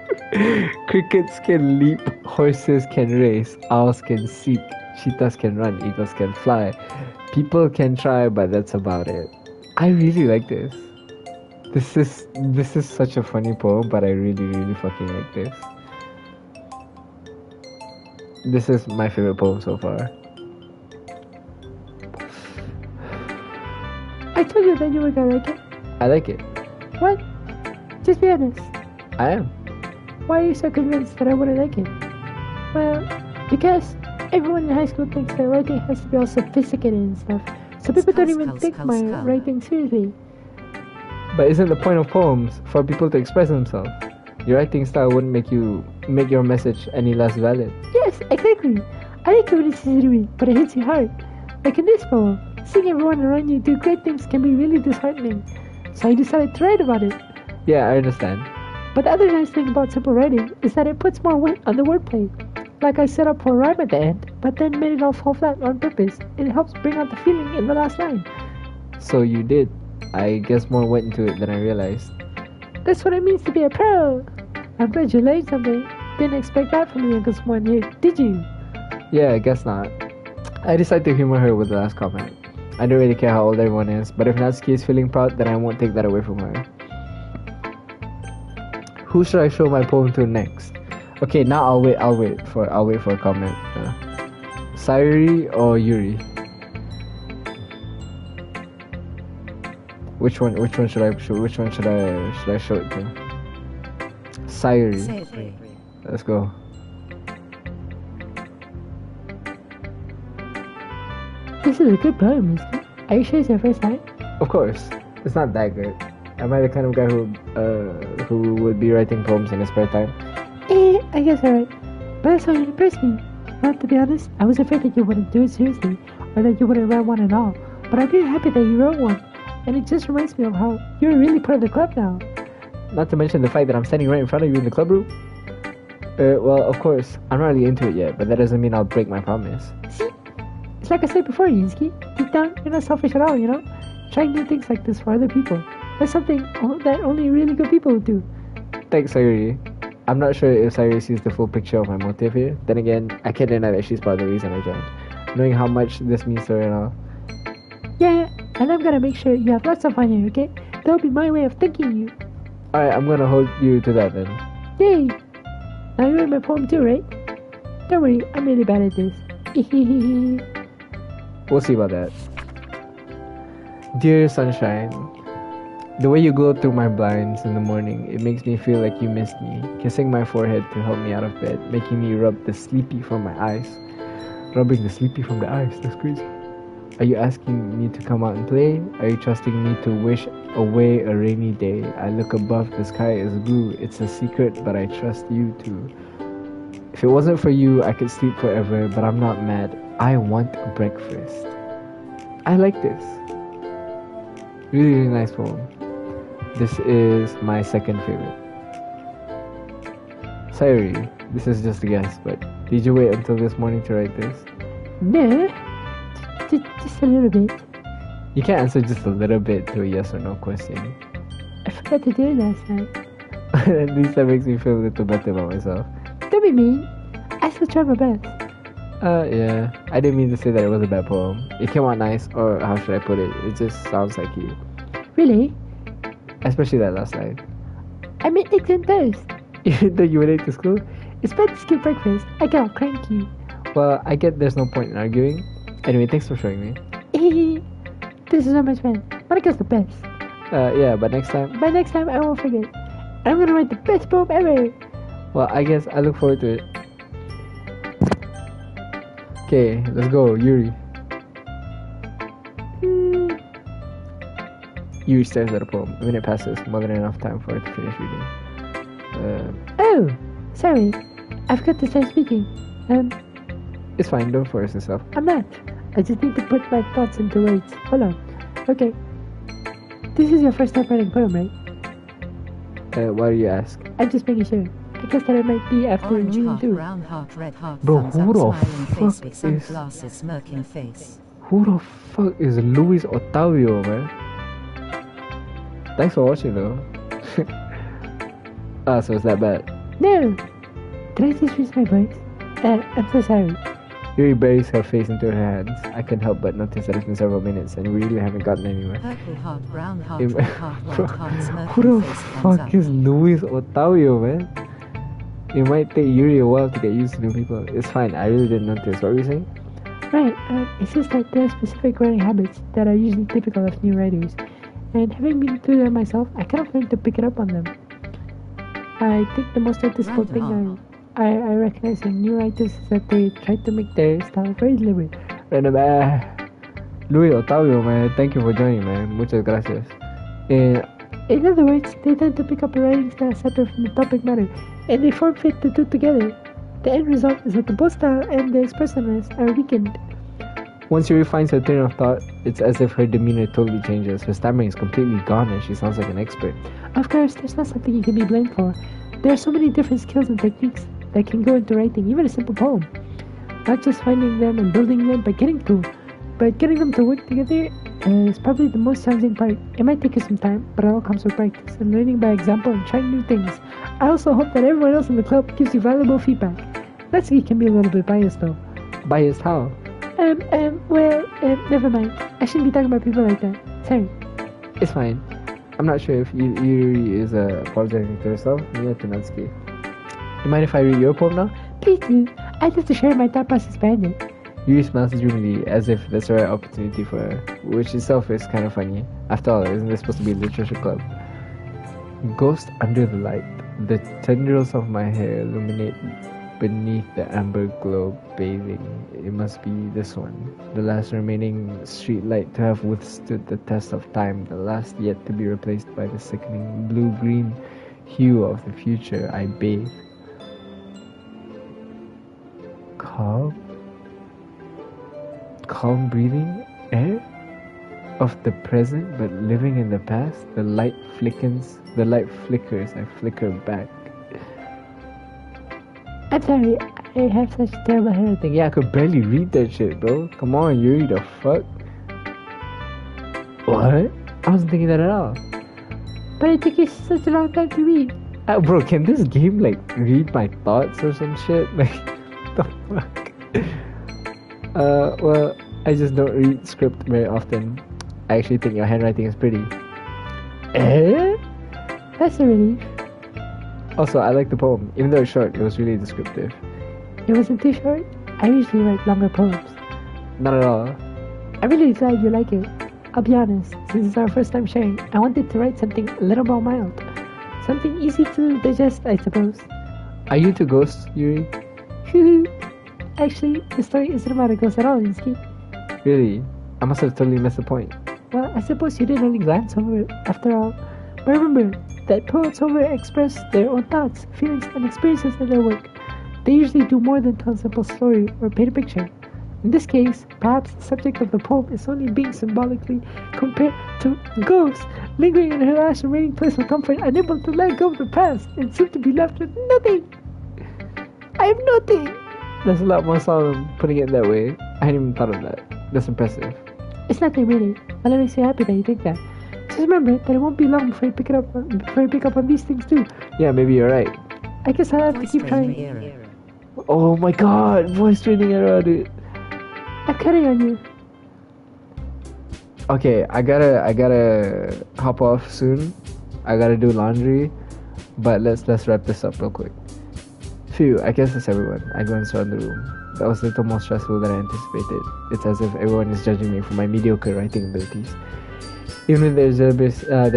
crickets can leap, horses can race, owls can seek, cheetahs can run, eagles can fly. People can try, but that's about it. I really like this. This is such a funny poem, but I really fucking like this. This is my favorite poem so far. I told you that you were gonna like it. I like it. What? Just be honest. I am. Why are you so convinced that I wouldn't like it? Well, because everyone in high school thinks that writing has to be all sophisticated and stuff. So people don't even take my writing seriously. But isn't the point of poems for people to express themselves? Your writing style wouldn't make your message any less valid. Yes, exactly. I like it when it's easy to read, but it hits you hard. Like in this poem, seeing everyone around you do great things can be really disheartening. So I decided to write about it. Yeah, I understand. But the other nice thing about simple writing is that it puts more weight on the wordplay. Like I set up for a rhyme at the end, but then made it all fall flat on purpose. It helps bring out the feeling in the last line. So you did. I guess more went into it than I realized. That's what it means to be a pro. I'm glad you learned something. Didn't expect that from the youngest one here, did you? Yeah, I guess not. I decided to humor her with the last comment. I don't really care how old everyone is, but if Natsuki is feeling proud, then I won't take that away from her. Who should I show my poem to next? Okay, now I'll wait for a comment. Sayuri or Yuri? Which one should I show? Which one should I show it to? Sayuri. Let's go. This is a good poem, Misty. Are you sure it's your first time? Of course, it's not that good. Am I the kind of guy who would be writing poems in his spare time? I guess alright. But that's how you impressed me. Well, to be honest, I was afraid that you wouldn't do it seriously, or that you wouldn't write one at all. But I'm really happy that you wrote one. And it just reminds me of how you're really part of the club now. Not to mention the fact that I'm standing right in front of you in the club room. Well, of course, I'm not really into it yet, but that doesn't mean I'll break my promise. See? It's like I said before, Yusuke. Deep down, you're not selfish at all, you know? Trying new things like this for other people. That's something that only really good people would do. Thanks, Sayuri. I'm not sure if Sayuri sees the full picture of my motive here. Then again, I can't deny that she's part of the reason I joined. Knowing how much this means to her and all. Yeah, and I'm gonna make sure you have lots of fun here, okay? That'll be my way of thanking you. Alright, I'm gonna hold you to that then. Yay! Now you read my poem too, right? Don't worry, I'm really bad at this. We'll see about that. Dear sunshine, the way you glow through my blinds in the morning, it makes me feel like you missed me, kissing my forehead to help me out of bed, making me rub the sleepy from my eyes. Rubbing the sleepy from the eyes, that's crazy. Are you asking me to come out and play? Are you trusting me to wish away a rainy day? I look above, the sky is blue. It's a secret, but I trust you too. If it wasn't for you, I could sleep forever, but I'm not mad. I want breakfast. I like this. Really nice poem. This is my second favorite. Sayuri, this is just a guess, but did you wait until this morning to write this? No, just a little bit. You can't answer just a little bit to a yes or no question. I forgot to do it last night. At least that makes me feel a little better about myself. Don't be mean. I still tried my best. Yeah. I didn't mean to say that it was a bad poem. It came out nice, or how should I put it? It just sounds like you. Really? Especially that last line. I made eggs and toast. Even though you were late to school? It's bad to skip breakfast. I got all cranky. Well, I get there's no point in arguing. Anyway, thanks for showing me. This is so much fun. Monica's the best. Yeah, but next time... By next time, I won't forget. I'm gonna write the best poem ever. Well, I guess I look forward to it. Okay, let's go, Yuri. Yuri stares at the poem. A minute passes, more than enough time for her to finish reading. Oh, sorry. I forgot to start speaking. It's fine, don't force yourself. I'm not. I just need to put my thoughts into words. Hold on. Okay. This is your first time writing a poem, right? Why do you ask? I'm just making sure. I guess that it might be after Orange reading heart, through. brown heart, red heart, Bro, thumbs who up, the smiling face fuck with is- sunglasses, smirking face. Who the fuck is Luis Otavio, man? Thanks for watching, though. Ah, so it's that bad. No! Did I just lose my voice? I'm so sorry. Yuri buries her face into her hands. I can't help but notice that it's been several minutes and we really haven't gotten anywhere. Purple heart, brown heart, Im- red heart, white heart, Who smirking the face, thumbs fuck up. is Luis Otavio, man? It might take Yuri a while to get used to new people. It's fine, I really didn't notice. What were you saying? Right, it's just that there are specific writing habits that are usually typical of new writers. And having been through them myself, I kind of learned to pick it up on them. I think the most noticeable thing I recognize in new writers is that they try to make their style very deliberate. Random, Luis Otavio, man. Thank you for joining, man. Muchas gracias. In other words, they tend to pick up a writing style separate from the topic matter, and they form fit the two together. The end result is that the both style and the expressiveness are weakened. Once Yuri finds her train of thought, it's as if her demeanor totally changes. Her stammering is completely gone and she sounds like an expert. Of course, there's not something you can be blamed for. There are so many different skills and techniques that can go into writing, even a simple poem. Not just finding them and building them, but getting them to work together is probably the most challenging part. It might take you some time, but it all comes with practice and learning by example and trying new things. I also hope that everyone else in the club gives you valuable feedback. Natsuki can be a little bit biased though. Biased how? Never mind. I shouldn't be talking about people like that. Sorry. It's fine. I'm not sure if Yuri is apologizing to herself, neither to Natsuki. You mind if I read your poem now? Please do. I'd love to share my thought process behind it. Yuri smiles dreamily, as if that's the right opportunity for her, which itself is kind of funny. After all, isn't this supposed to be a literature club? Ghost under the light. The tendrils of my hair illuminate beneath the amber globe bathing. It must be this one. The last remaining street light to have withstood the test of time. The last yet to be replaced by the sickening blue-green hue of the future I bathe. Calm breathing air of the present but living in the past. The light flickers, I flicker back. I'm sorry, I have such terrible handwriting. Yeah, I could barely read that shit, bro. Come on, Yuri, the fuck? What? I wasn't thinking that at all. But it took you such a long time to read. Bro, can this game, like, read my thoughts or some shit? Like, the fuck? Well, I just don't read script very often. I actually think your handwriting is pretty. That's a relief. Also, I like the poem. Even though it's short, it was really descriptive. It wasn't too short. I usually write longer poems. Not at all. I'm really glad you like it. I'll be honest, since it's our first time sharing, I wanted to write something a little more mild. Something easy to digest, I suppose. Are you into ghosts, Yuri? Actually, the story isn't about a ghost at all, Insky. Really? I must have totally missed the point. Well, I suppose you didn't only glance over it, after all. But remember that poets over express their own thoughts, feelings, and experiences in their work. They usually do more than tell a simple story or paint a picture. In this case, perhaps the subject of the poem is only being symbolically compared to a ghost lingering in her last remaining place of comfort, unable to let go of the past, and soon to be left with nothing. I have nothing. That's a lot more solemn putting it that way. I hadn't even thought of that. That's impressive. It's nothing really, but it makes me happy that you think that. Just remember that it won't be long before you pick up on these things too. Yeah, maybe you're right. I guess I'll have to Voice keep training trying. era. Oh my god, voice training error, dude. I'm counting on you. Okay, I gotta hop off soon. I gotta do laundry. But let's wrap this up real quick. Phew, I guess that's everyone. I glanced around the room. That was a little more stressful than I anticipated. It's as if everyone is judging me for my mediocre writing abilities. Even if they're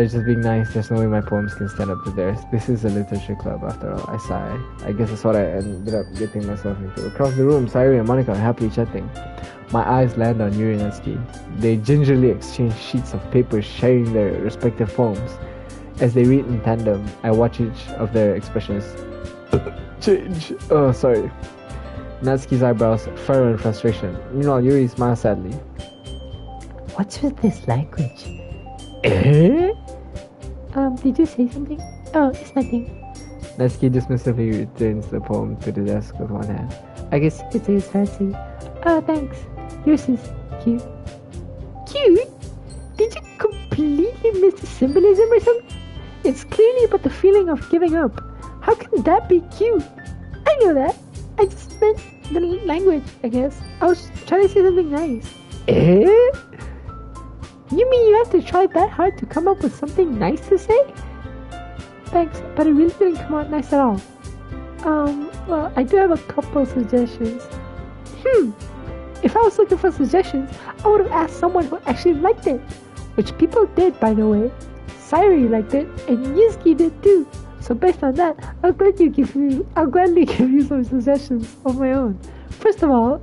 just being nice, there's no way my poems can stand up to theirs. This is a literature club after all. I sigh. I guess that's what I ended up getting myself into. Across the room, Sayuri and Monica are happily chatting. My eyes land on Yuri and Natsuki. They gingerly exchange sheets of paper sharing their respective poems. As they read in tandem, I watch each of their expressions change. Oh, sorry. Natsuki's eyebrows furrow in frustration. Meanwhile, Yuri smiles sadly. What's with this language? Eh? Did you say something? Oh, it's nothing. Natsuki dismissively returns the poem to the desk with one hand. I guess you could say it's fancy. Oh, thanks. Yours is cute. Cute? Did you completely miss the symbolism or something? It's clearly about the feeling of giving up. How can that be cute? I know that. I just meant the language, I guess. I was trying to say something nice. Eh? You mean you have to try that hard to come up with something nice to say? Thanks, but it really didn't come out nice at all. Well, I do have a couple suggestions. If I was looking for suggestions, I would have asked someone who actually liked it. Which people did, by the way. Sayuri liked it, and Yusuke did too. So based on that, I'll gladly give you some suggestions of my own. First of all,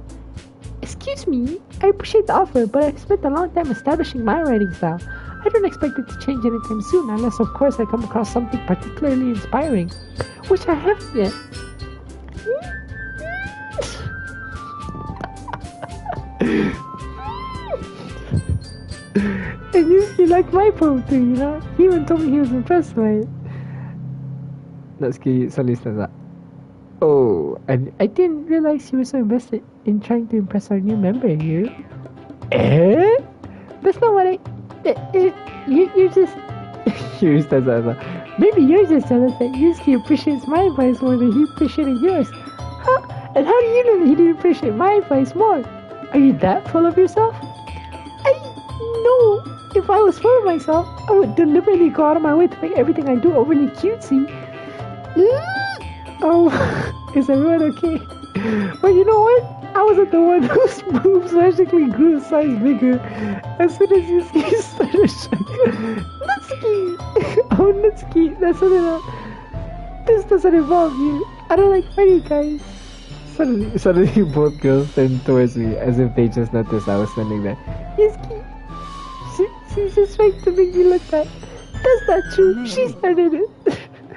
excuse me, I appreciate the offer, but I've spent a long time establishing my writing style. I don't expect it to change anytime soon, unless of course I come across something particularly inspiring, which I haven't yet. And Yusuke liked my poem too, you know? He even told me he was impressed by it. Natsuki suddenly stands up. Oh, I didn't realize you were so invested in trying to impress our new member here. Eh? That's not what you're just... Yuri stands up. Maybe you're just jealous that Yusuke appreciates my advice more than he appreciated yours. Huh? And how do you know that he didn't appreciate my advice more? Are you that full of yourself? No. If I was full of myself, I would deliberately go out of my way to make everything I do overly cutesy. Oh, is everyone okay? But you know what? I wasn't the one whose boobs magically grew a size bigger as soon as Yusuke started shaking. Natsuki! Oh, Natsuki, that's not enough. This doesn't involve you. I don't like funny guys. Suddenly both girls turned towards me as if they just noticed I was standing there. Yusuke, she's just trying to make me look bad. That's not true. She started it.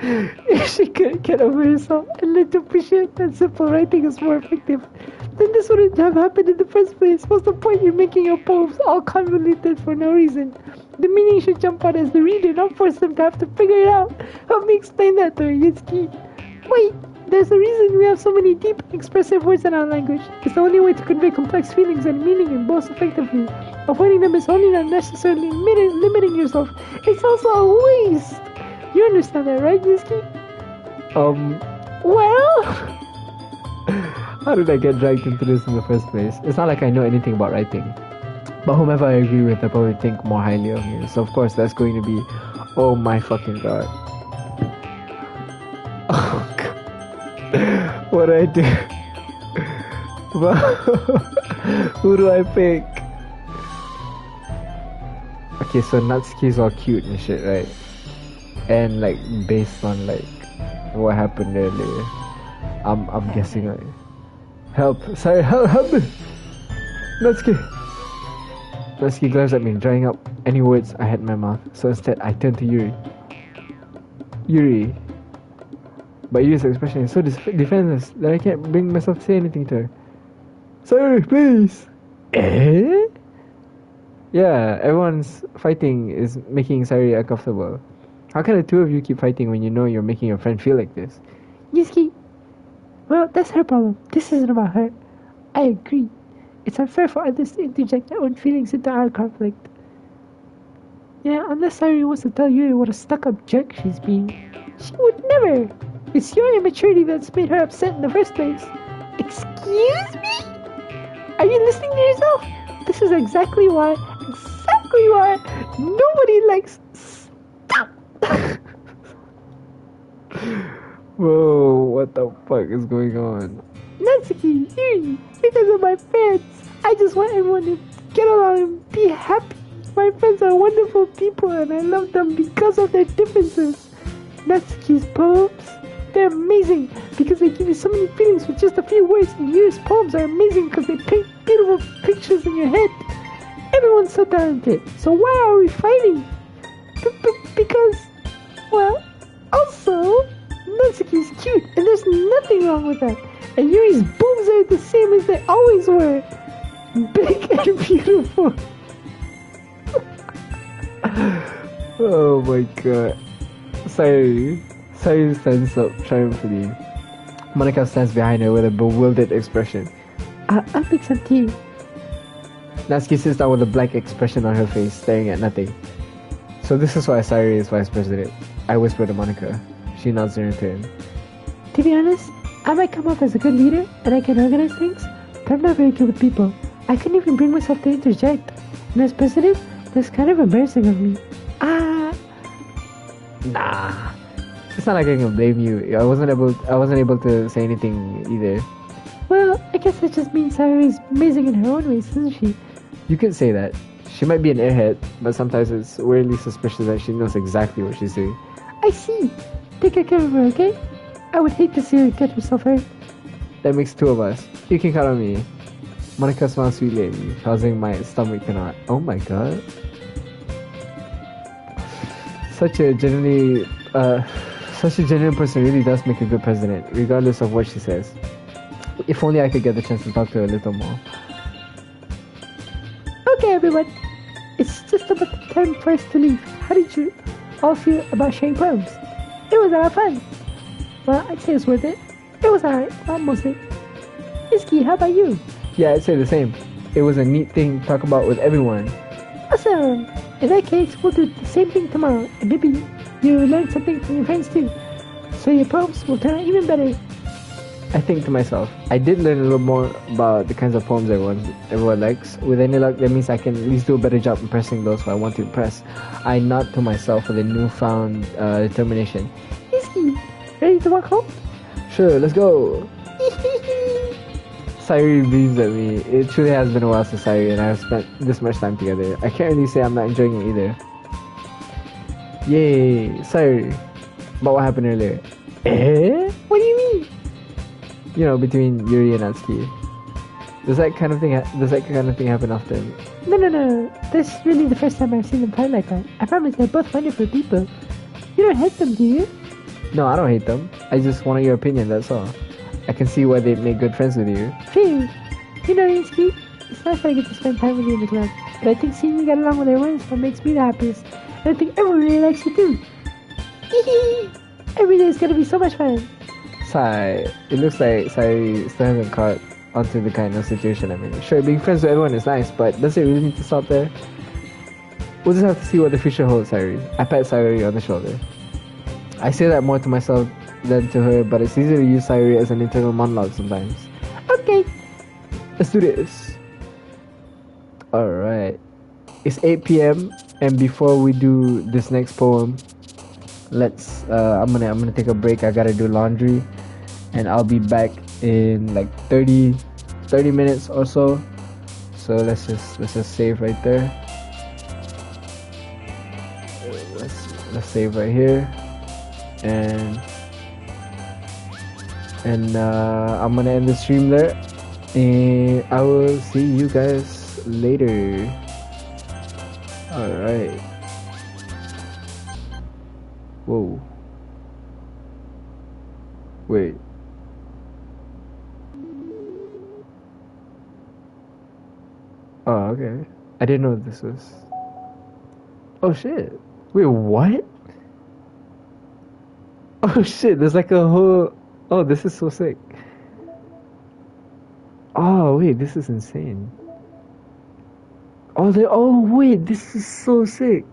If she couldn't get over herself and learn to appreciate that simple writing is more effective, then this wouldn't have happened in the first place. What's the point in making your poems all convoluted for no reason? The meaning should jump out as the reader, not force them to have to figure it out. Help me explain that to her, Yusuke. Wait, there's a reason we have so many deep and expressive words in our language. It's the only way to convey complex feelings and meaning in most effectively. Avoiding them is only unnecessarily limiting yourself. It's also a waste. You understand that, right, Yusuke? Well... How did I get dragged into this in the first place? It's not like I know anything about writing. But whomever I agree with, I probably think more highly of me. So of course that's going to be... Oh my fucking god. Oh god. What do I do? Who do I pick? Okay, so Natsuki's all cute and shit, right? And like based on like what happened earlier, I'm guessing like help me. Natsuki glares at me, drying up any words I had in my mouth. So instead I turn to Yuri. But Yuri's expression is so defenseless that I can't bring myself to say anything to her. Sorry, please. Eh? Yeah, everyone's fighting is making Sayuri uncomfortable. How can the two of you keep fighting when you know you're making your friend feel like this? Yusuke, well, that's her problem. This isn't about her. I agree. It's unfair for others to interject their own feelings into our conflict. Yeah, unless Sayuri wants to tell Yuri what a stuck-up jerk she's being. She would never. It's your immaturity that's made her upset in the first place. Excuse me? Are you listening to yourself? This is exactly why nobody likes... Whoa, what the fuck is going on? Natsuki, Yuri, because of my fans, I just want everyone to get along and be happy. My friends are wonderful people and I love them because of their differences. Natsuki's poems, they're amazing because they give you so many feelings with just a few words. And Yuri's poems are amazing because they paint beautiful pictures in your head. Everyone's so talented. So why are we fighting? Because, well, also, Natsuki's cute and there's nothing wrong with that. And Yuri's boobs are the same as they always were. Big and beautiful. Oh my god. Sayuri stands up triumphantly. Monica stands behind her with a bewildered expression. I'll make some tea. Natsuki sits down with a blank expression on her face, staring at nothing. So this is why Sayuri is vice president. I whisper to Monica. She nods in return. To be honest, I might come off as a good leader and I can organize things, but I'm not very good with people. I couldn't even bring myself to interject. And as president, that's kind of embarrassing of me. Nah. It's not like I can blame you. I wasn't able to say anything either. Well, I guess that just means Sayuri's amazing in her own ways, isn't she? You could say that. She might be an airhead, but sometimes it's weirdly suspicious that she knows exactly what she's doing. I see. Take care of her, okay? I would hate to see her get herself hurt. That makes two of us. You can count on me. Monica smiles sweetly at me, causing my stomach to knot. Oh my god. Such a genuine person really does make a good president, regardless of what she says. If only I could get the chance to talk to her a little more. Okay, everyone. It's just about the time for us to leave. How did you all feel about sharing poems? It was a lot of fun. Well, I'd say it's worth it. It was alright, mostly. Iski, how about you? Yeah, I'd say the same. It was a neat thing to talk about with everyone. Awesome! In that case, we'll do the same thing tomorrow, and maybe you'll learn something from your friends too. So your poems will turn out even better. I think to myself, I did learn a little more about the kinds of poems everyone likes. With any luck, that means I can at least do a better job impressing those who I want to impress. I nod to myself with a newfound determination. Iski, ready to walk home? Sure, let's go! Sayuri beams at me. It truly has been a while since Sayuri and I have spent this much time together. I can't really say I'm not enjoying it either. Yay! Sayuri, about what happened earlier. Eh? What do you mean? You know, between Yuri and Natsuki. Does that kind of thing happen often? No. This is really the first time I've seen them fight like that. I promise they're both wonderful people. You don't hate them, do you? No, I don't hate them. I just wanted your opinion, that's all. I can see why they'd make good friends with you. Phew. You know, Iski, it's nice that I get to spend time with you in the club. But I think seeing you get along with everyone is what makes me the happiest. And I think everyone really likes you too. Every day is gonna be so much fun. Sigh. It looks like Sayuri still hasn't caught onto the kind of situation I'm in. Sure, being friends with everyone is nice, but does it really need to stop there? We'll just have to see what the future holds, Sayuri. I pat Sayuri on the shoulder. I say that more to myself than to her, but it's easier to use Sayuri as an internal monologue sometimes. Okay. Let's do this. Alright. It's 8 p.m. and before we do this next poem, I'm gonna take a break. I gotta do laundry and I'll be back in like 30 minutes or so. So let's just save right there. Let's save right here. And I'm gonna end the stream there, and I will see you guys later. Alright. Whoa. Wait. Oh, okay. I didn't know this was... Oh shit. Wait, what? Oh shit, there's like a whole... Oh, this is so sick. Oh, wait, this is insane. Oh, wait, this is so sick.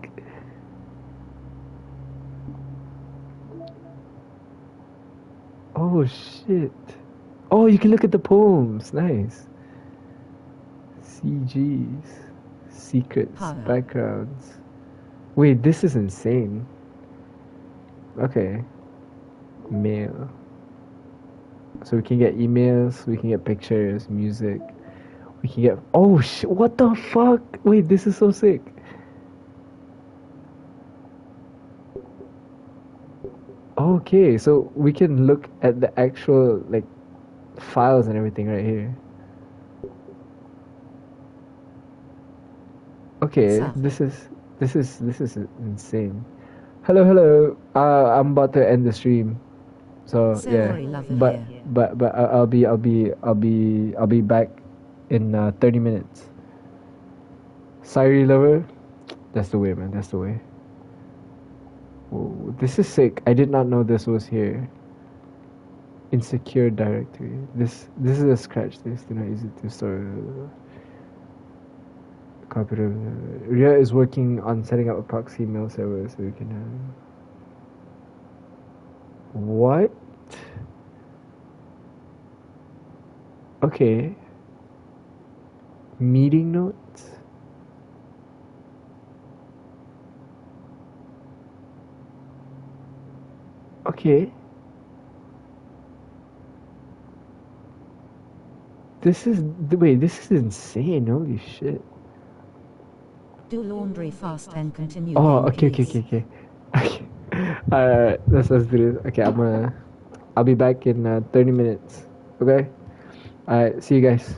Oh, shit. Oh, you can look at the poems. Nice. CGs. Secrets. Hi. Backgrounds. Wait, this is insane. Okay. Mail. So we can get emails, we can get pictures, music. We can get... Oh, shit. What the fuck? Wait, this is so sick. Okay, so we can look at the actual like files and everything right here. Okay, South. this is insane. Hello, hello. I'm about to end the stream. So yeah, Sorry, lovely but here. I'll be back in 30 minutes. Sorry, lover. That's the way, man. That's the way. Whoa, this is sick. I did not know this was here. Insecure directory. This is a scratch disk. Do not use it to store. Copy. Ria is working on setting up a proxy mail server so we can. What? Okay. Meeting notes. Okay. This is insane. Holy shit. Do laundry fast and continue. Oh, then, okay, please. okay. Alright, let's do this. Okay, I'll be back in 30 minutes. Okay? Alright, see you guys.